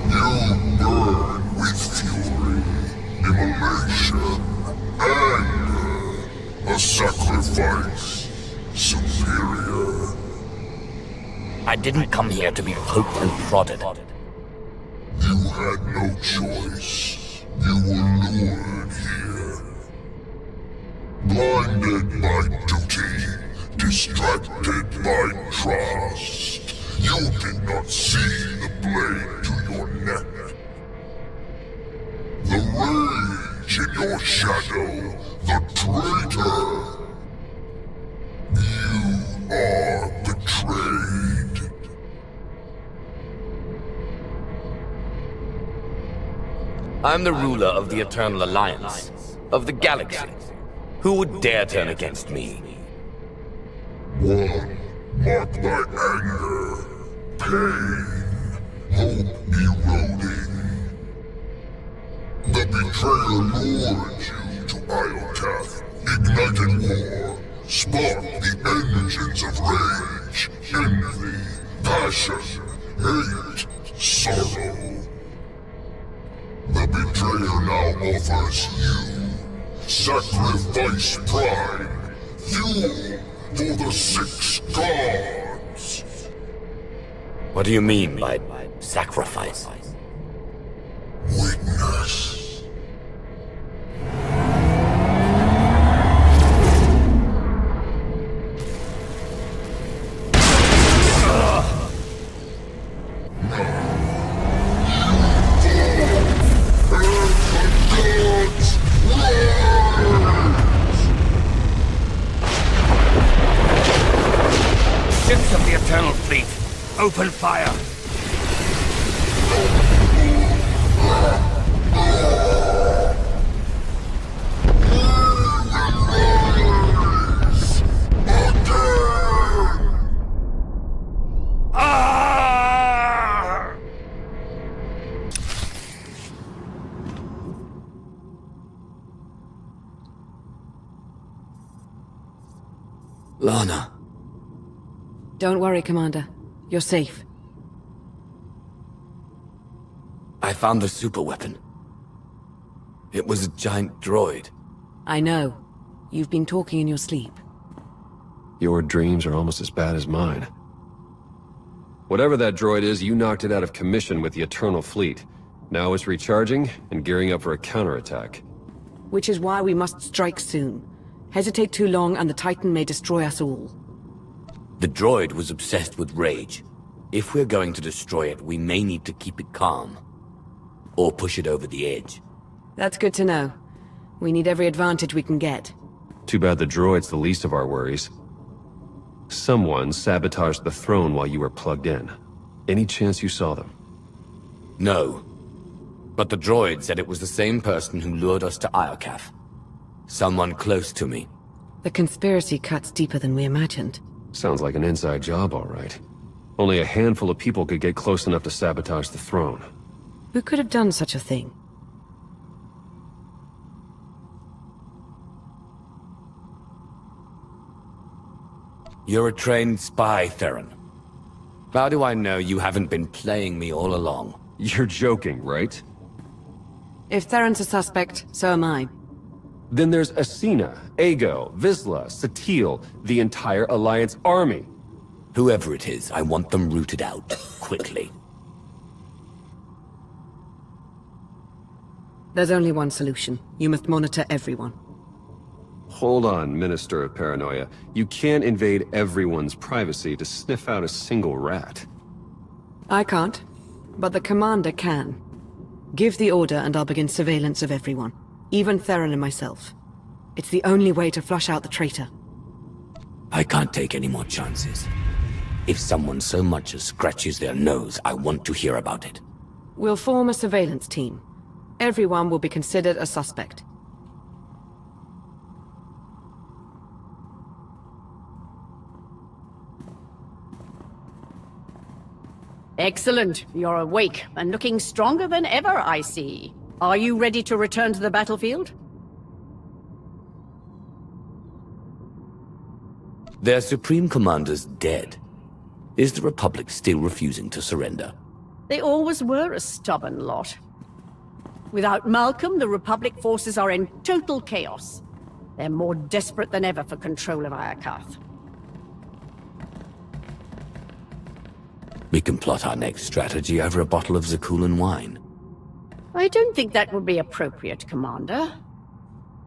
You burn with fury, immolation, anger, a sacrifice superior. I didn't come here to be poked and prodded. You had no choice. You were lured here. Blinded by duty, distracted by trust. You did not see the blade to your neck. The rage in your shadow, the traitor. You are betrayed. I'm the ruler of the Eternal Alliance, of the galaxy. Who would dare turn against me? One marked by anger, pain, hope eroding. The betrayer lured you to Iokath, ignited war, sparked the engines of rage, envy, passion, hate, sorrow. The betrayer now offers you sacrifice pride, fuel for the 6 gods. What do you mean by sacrifice? Witness. Ships of the Eternal Fleet, open fire! Lana. Don't worry, Commander. You're safe. I found the superweapon. It was a giant droid. I know. You've been talking in your sleep. Your dreams are almost as bad as mine. Whatever that droid is, you knocked it out of commission with the Eternal Fleet. Now it's recharging and gearing up for a counterattack. Which is why we must strike soon. Hesitate too long and the Titan may destroy us all. The droid was obsessed with rage. If we're going to destroy it, we may need to keep it calm. Or push it over the edge. That's good to know. We need every advantage we can get. Too bad the droid's the least of our worries. Someone sabotaged the throne while you were plugged in. Any chance you saw them? No. But the droid said it was the same person who lured us to Iokath. Someone close to me. The conspiracy cuts deeper than we imagined. Sounds like an inside job, all right. Only a handful of people could get close enough to sabotage the throne. Who could have done such a thing? You're a trained spy, Theron. How do I know you haven't been playing me all along? You're joking, right? If Theron's a suspect, so am I. Then there's Asina, Ago, Vizsla, Satil, the entire Alliance army. Whoever it is, I want them rooted out, quickly. There's only one solution. You must monitor everyone. Hold on, Minister of Paranoia. You can't invade everyone's privacy to sniff out a single rat. I can't, but the commander can. Give the order and I'll begin surveillance of everyone, even Theron and myself. It's the only way to flush out the traitor. I can't take any more chances. If someone so much as scratches their nose, I want to hear about it. We'll form a surveillance team. Everyone will be considered a suspect. Excellent. You're awake and looking stronger than ever, I see. Are you ready to return to the battlefield? Their Supreme Commander's dead. Is the Republic still refusing to surrender? They always were a stubborn lot. Without Malcolm, the Republic forces are in total chaos. They're more desperate than ever for control of Iokath. We can plot our next strategy over a bottle of Zakulan wine. I don't think that would be appropriate, Commander.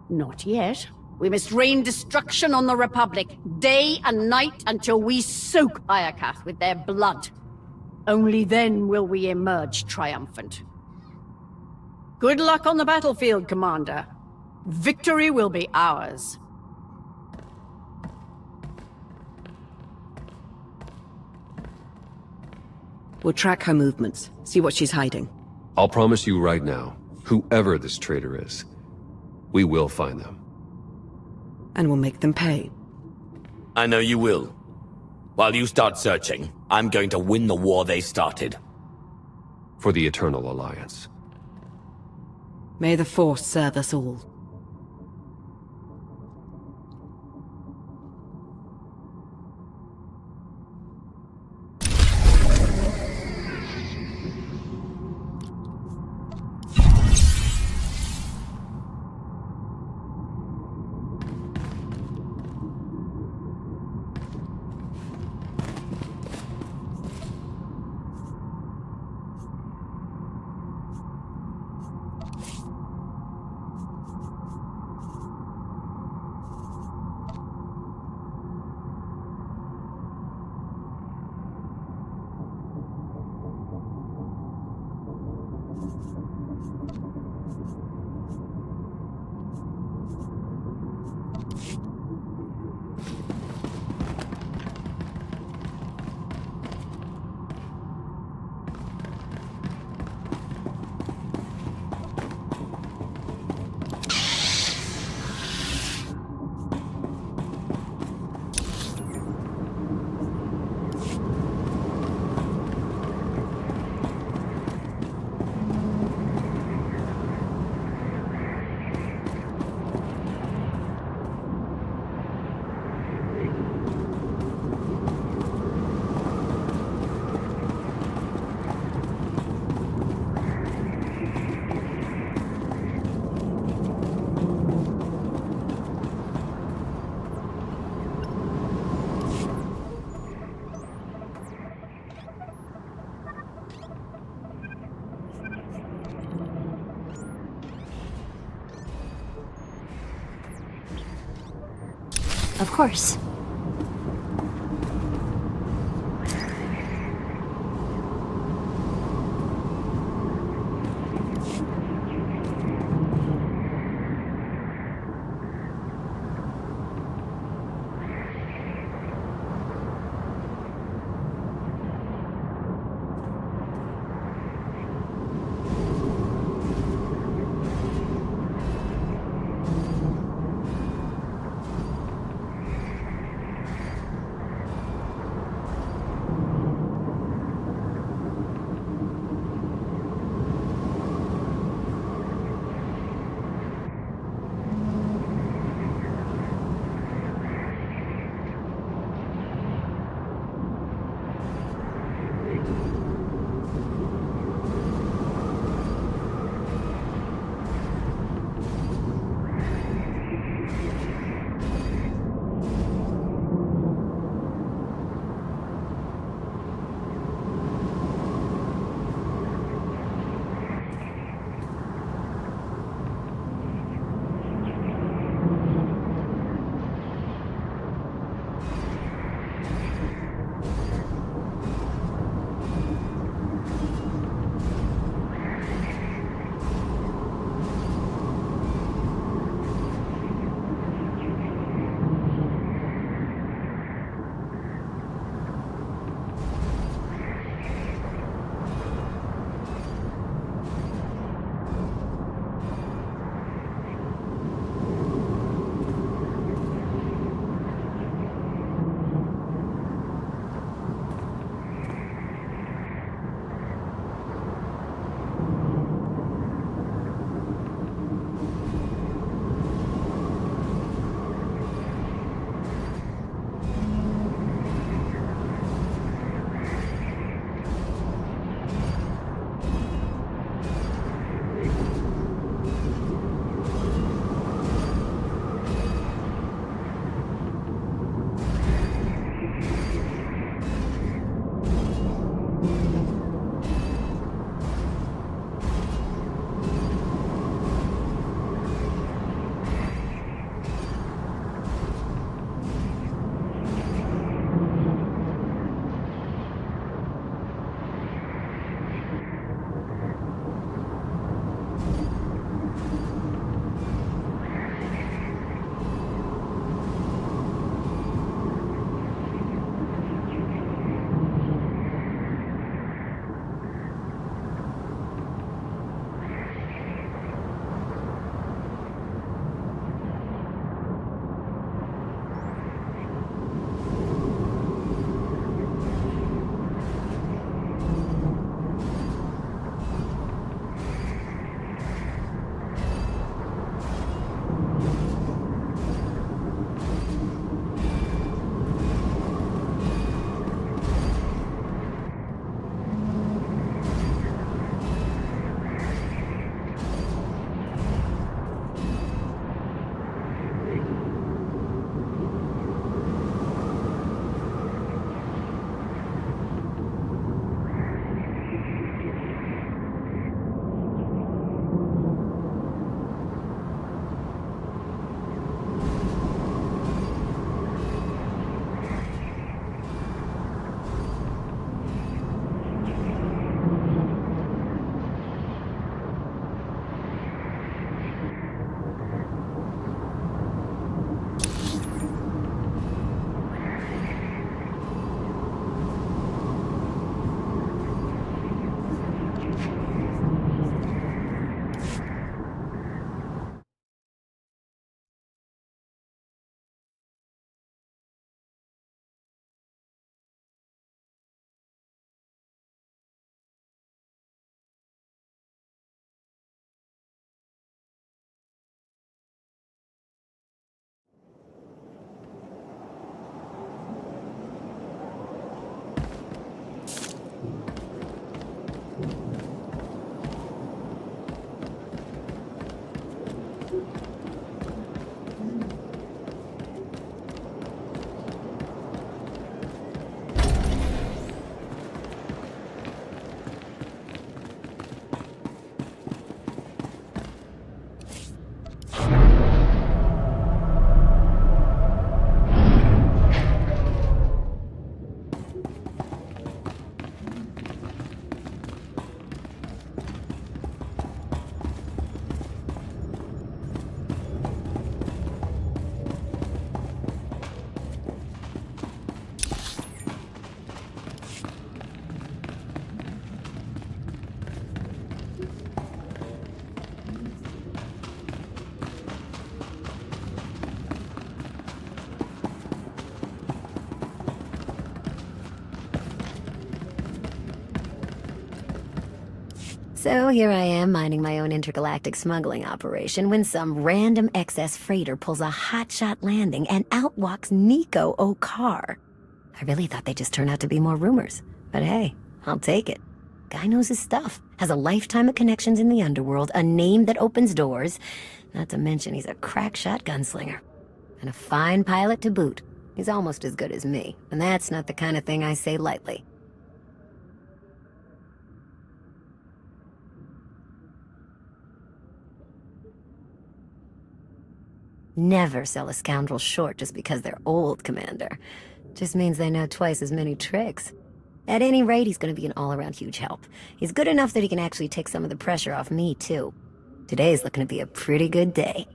Not yet. We must rain destruction on the Republic, day and night, until we soak Iokath with their blood. Only then will we emerge triumphant. Good luck on the battlefield, Commander. Victory will be ours. We'll track her movements, see what she's hiding. I'll promise you right now, whoever this traitor is, we will find them. And we'll make them pay. I know you will. While you start searching, I'm going to win the war they started. For the Eternal Alliance. May the Force serve us all. Of course. So here I am minding my own intergalactic smuggling operation when some random excess freighter pulls a hotshot landing and out walks Nico Okar. I really thought they'd just turn out to be more rumors. But hey, I'll take it. Guy knows his stuff, has a lifetime of connections in the underworld, a name that opens doors, not to mention he's a crack shot gunslinger. And a fine pilot to boot. He's almost as good as me, and that's not the kind of thing I say lightly. Never sell a scoundrel short just because they're old, Commander. Just means they know twice as many tricks. At any rate, he's going to be an all-around huge help. He's good enough that he can actually take some of the pressure off me, too. Today's looking to be a pretty good day.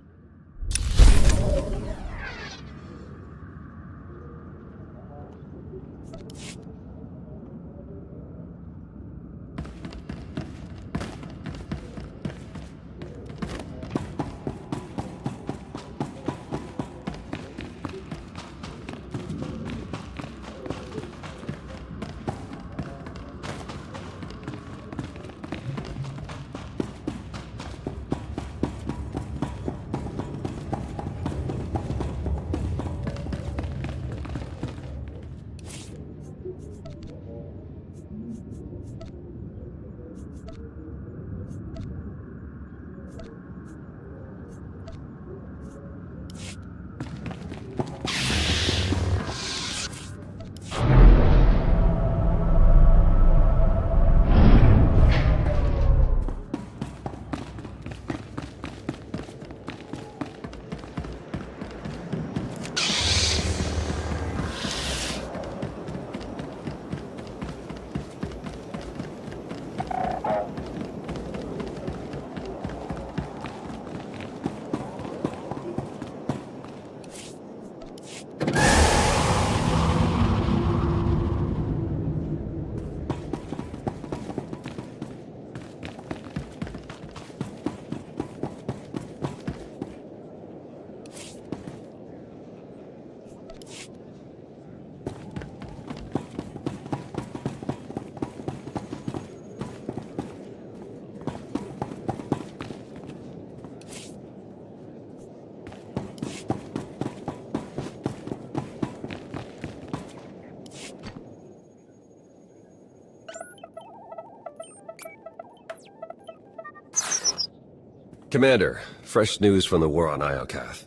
Commander, fresh news from the war on Iokath.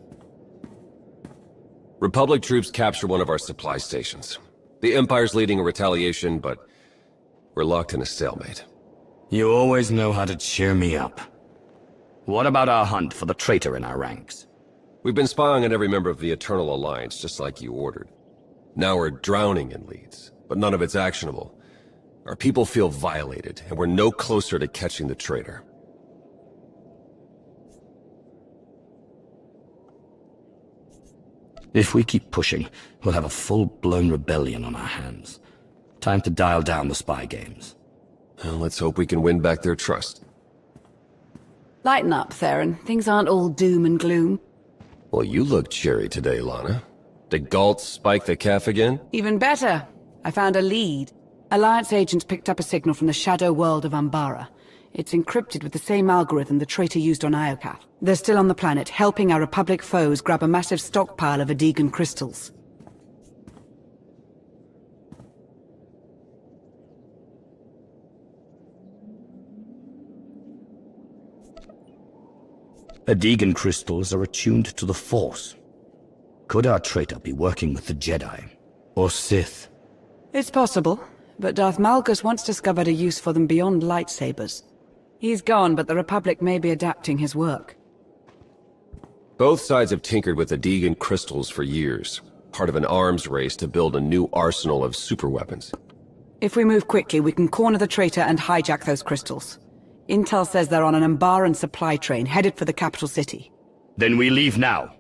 Republic troops capture one of our supply stations. The Empire's leading a retaliation, but we're locked in a stalemate. You always know how to cheer me up. What about our hunt for the traitor in our ranks? We've been spying on every member of the Eternal Alliance, just like you ordered. Now we're drowning in leads, but none of it's actionable. Our people feel violated, and we're no closer to catching the traitor. If we keep pushing, we'll have a full-blown rebellion on our hands. Time to dial down the spy games. Well, let's hope we can win back their trust. Lighten up, Theron. Things aren't all doom and gloom. Well, you look cheery today, Lana. Did Galt spike the calf again? Even better. I found a lead. Alliance agents picked up a signal from the shadow world of Umbara. It's encrypted with the same algorithm the traitor used on Iokath. They're still on the planet, helping our Republic foes grab a massive stockpile of Adegan crystals. The Deegan crystals are attuned to the Force. Could our traitor be working with the Jedi? Or Sith? It's possible, but Darth Malgus once discovered a use for them beyond lightsabers. He's gone, but the Republic may be adapting his work. Both sides have tinkered with the Deegan crystals for years, part of an arms race to build a new arsenal of superweapons. If we move quickly, we can corner the traitor and hijack those crystals. Intel says they're on an Umbaran supply train headed for the capital city. Then we leave now.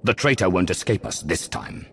The traitor won't escape us this time.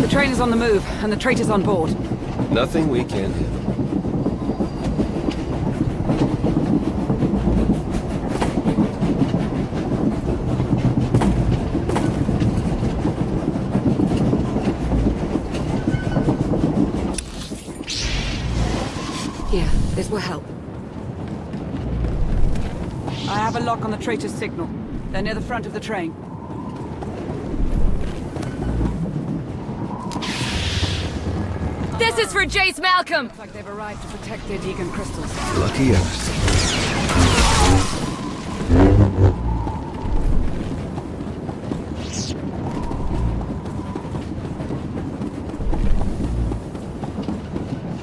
The train is on the move, and the traitor's on board. Nothing we can't handle. Here, this will help. I have a lock on the traitor's signal. They're near the front of the train. This is for Jace Malcolm! Looks like they've arrived to protect their Deegan crystals. Lucky us.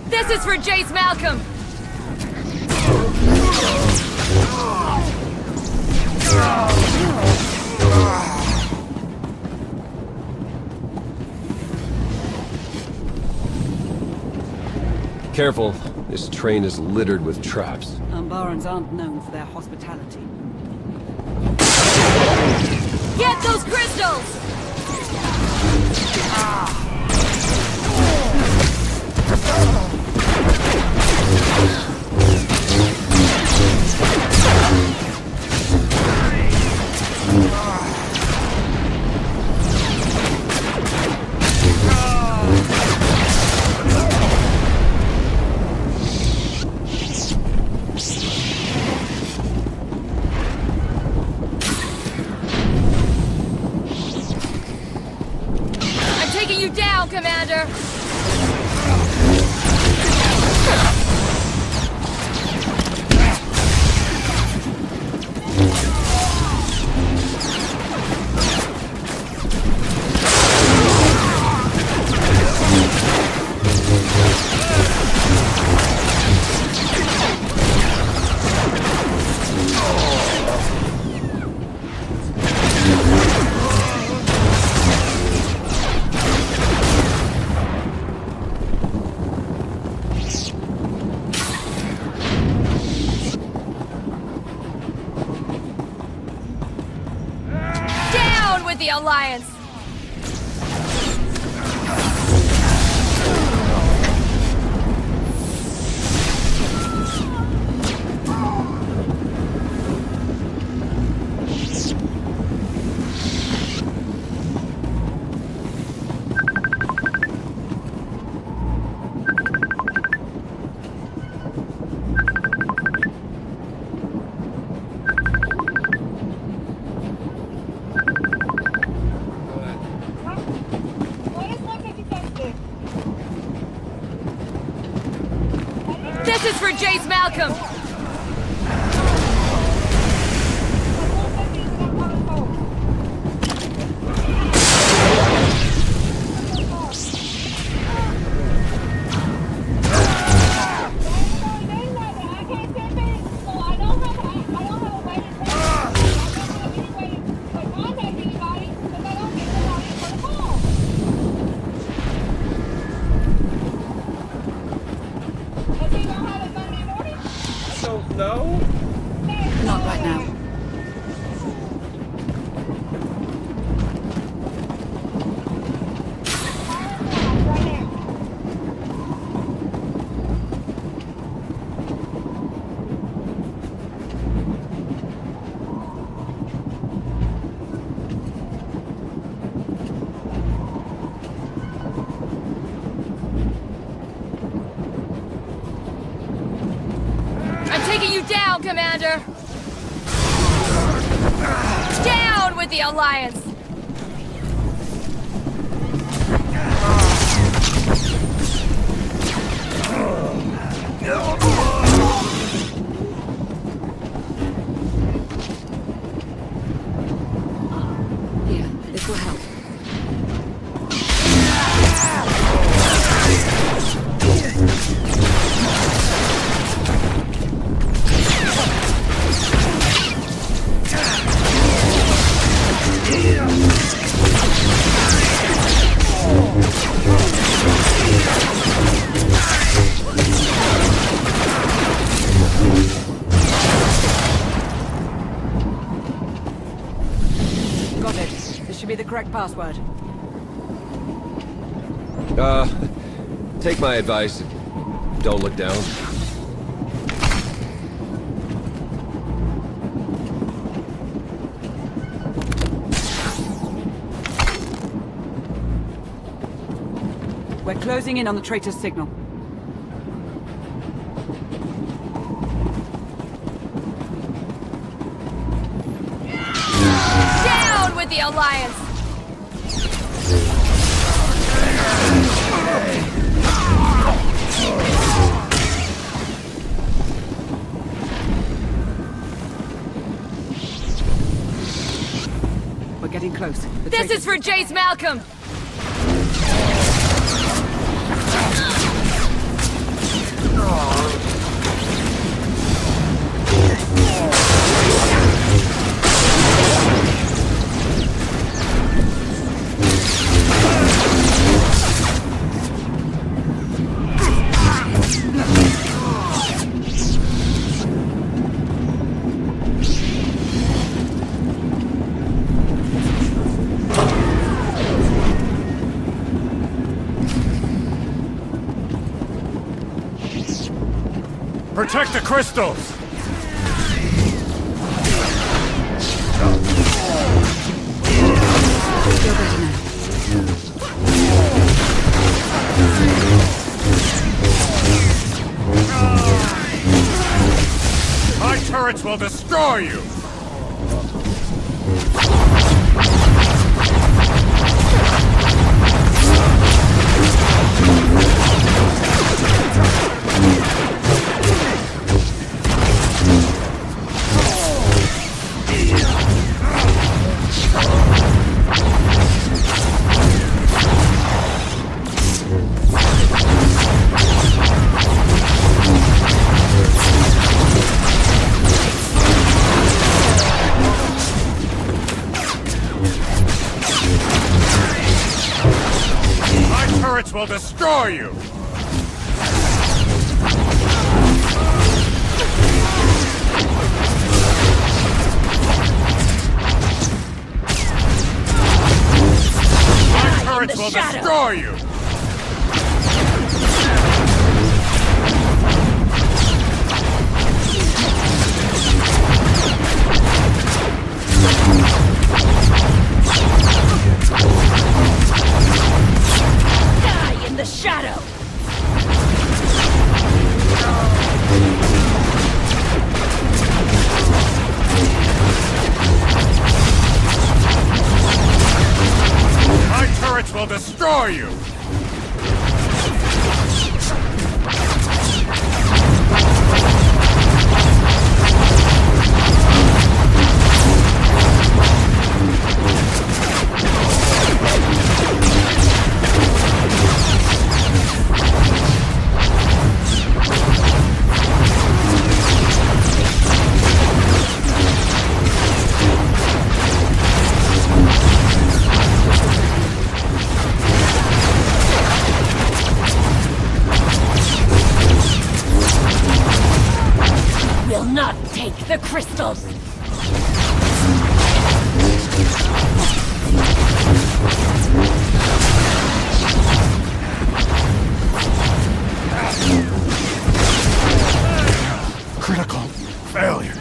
This is for Jace Malcolm! Careful. This train is littered with traps. Umbarans aren't known for their hospitality. Get those crystals! Commander! The Alliance! This is for Jace Malcolm! No? Not right now. Down, Commander! Down with the Alliance! Here, this will help. Got it. This should be the correct password. Take my advice. Don't look down. We're closing in on the traitor's signal. Down with the Alliance! We're getting close. This is for Jace Malcolm! Protect the crystals! My turrets will destroy you! Will destroy you! My turrets will destroy you! The shadow! My turrets will destroy you! will not take the crystals! Critical failure.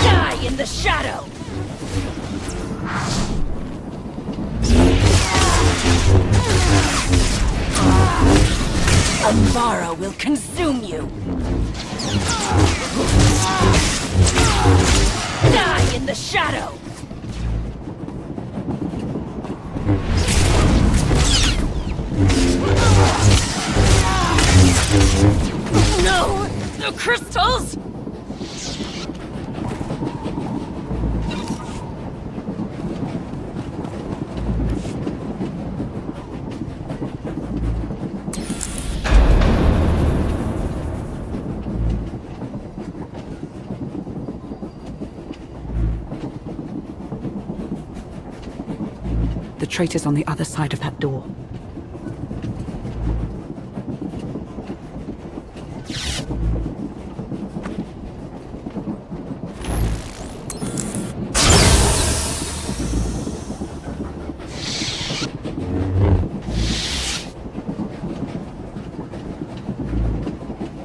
Die in the shadow! Umbara will consume you! Die in the shadow! No! The crystals! The traitor's on the other side of that door.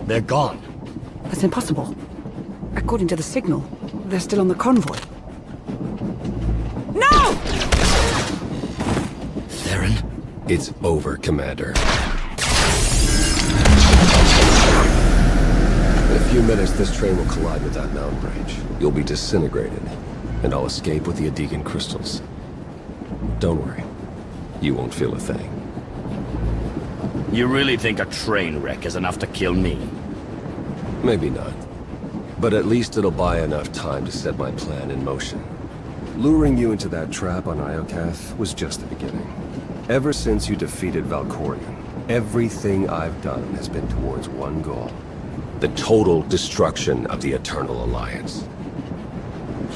They're gone. That's impossible. According to the signal, they're still on the convoy. No! Theron? It's over, Commander. In a few minutes, this train will collide with that mountain range. You'll be disintegrated, and I'll escape with the Adegan crystals. Don't worry. You won't feel a thing. You really think a train wreck is enough to kill me? Maybe not. But at least it'll buy enough time to set my plan in motion. Luring you into that trap on Iokath was just the beginning. Ever since you defeated Valkorion, everything I've done has been towards one goal. The total destruction of the Eternal Alliance.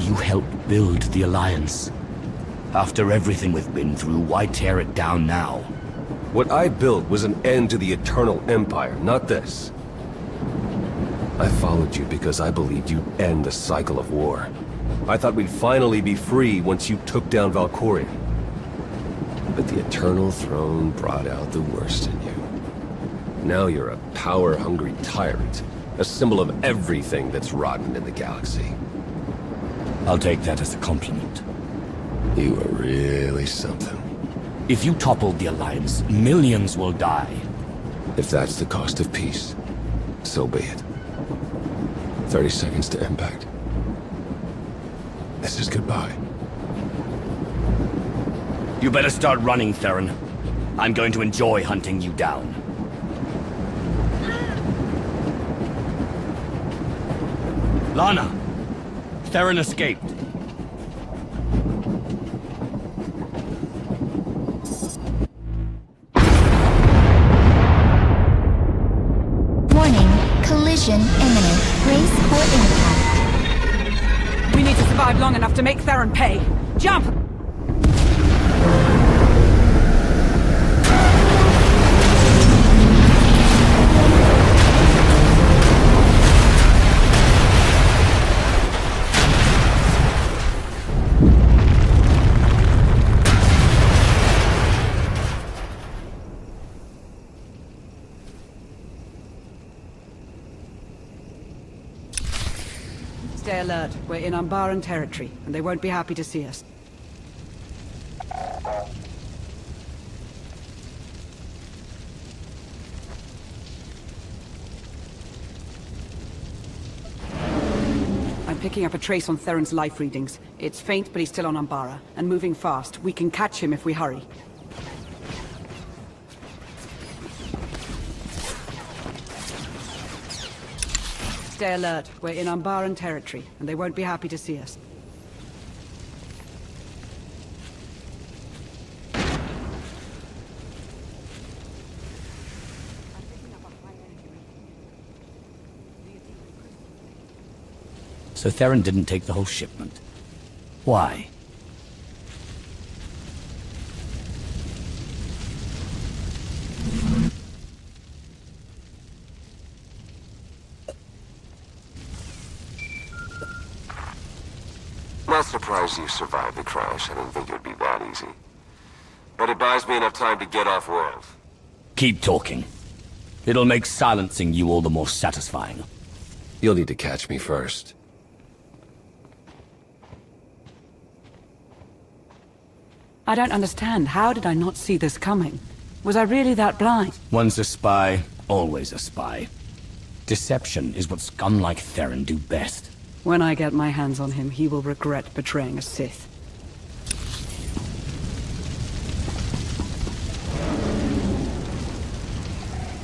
You helped build the Alliance. After everything we've been through, why tear it down now? What I built was an end to the Eternal Empire, not this. I followed you because I believed you'd end the cycle of war. I thought we'd finally be free once you took down Valkorion. But the Eternal Throne brought out the worst in you. Now you're a power-hungry tyrant, a symbol of everything that's rotten in the galaxy. I'll take that as a compliment. You are really something. If you toppled the Alliance, millions will die. If that's the cost of peace, so be it. 30 seconds to impact. This is goodbye. You better start running, Theron. I'm going to enjoy hunting you down. Lana! Theron escaped. Warning, collision imminent. Brace for impact. We need to survive long enough to make Theron pay. Jump! Stay alert. We're in Umbaran territory, and they won't be happy to see us. I'm picking up a trace on Theron's life readings. It's faint, but he's still on Umbara, and moving fast. We can catch him if we hurry. Stay alert. We're in Umbaran territory, and they won't be happy to see us. So Theron didn't take the whole shipment. Why? Not surprised you survived the crash. I didn't think it would be that easy. But it buys me enough time to get off-world. Keep talking. It'll make silencing you all the more satisfying. You'll need to catch me first. I don't understand. How did I not see this coming? Was I really that blind? Once a spy, always a spy. Deception is what scum like Theron do best. When I get my hands on him, he will regret betraying a Sith.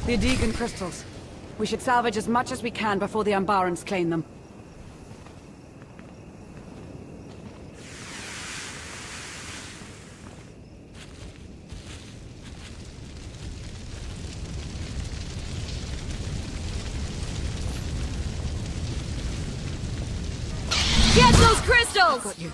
The Adegan crystals. We should salvage as much as we can before the Umbarans claim them. Get those crystals! Got you.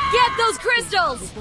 Get those crystals!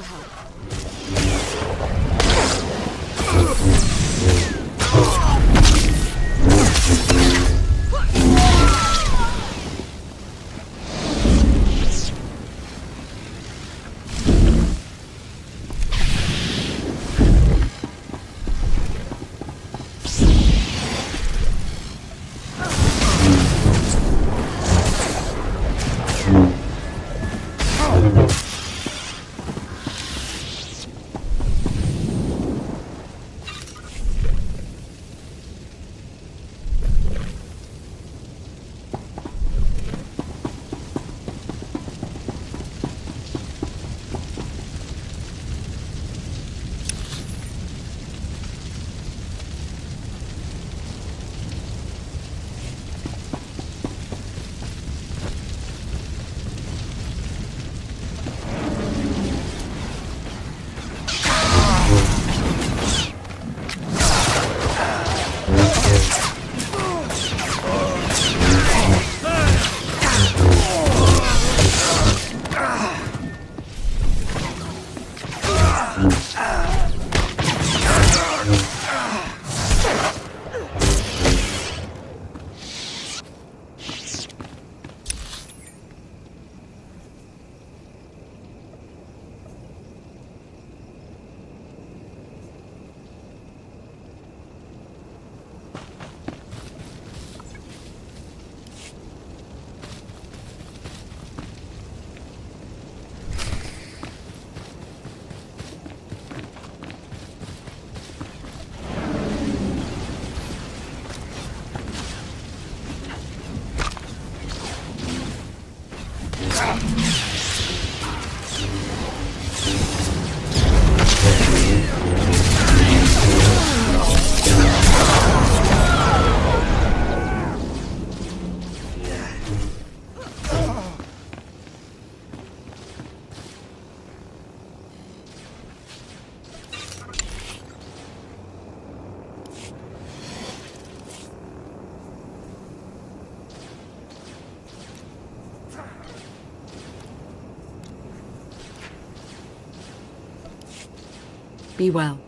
Be well.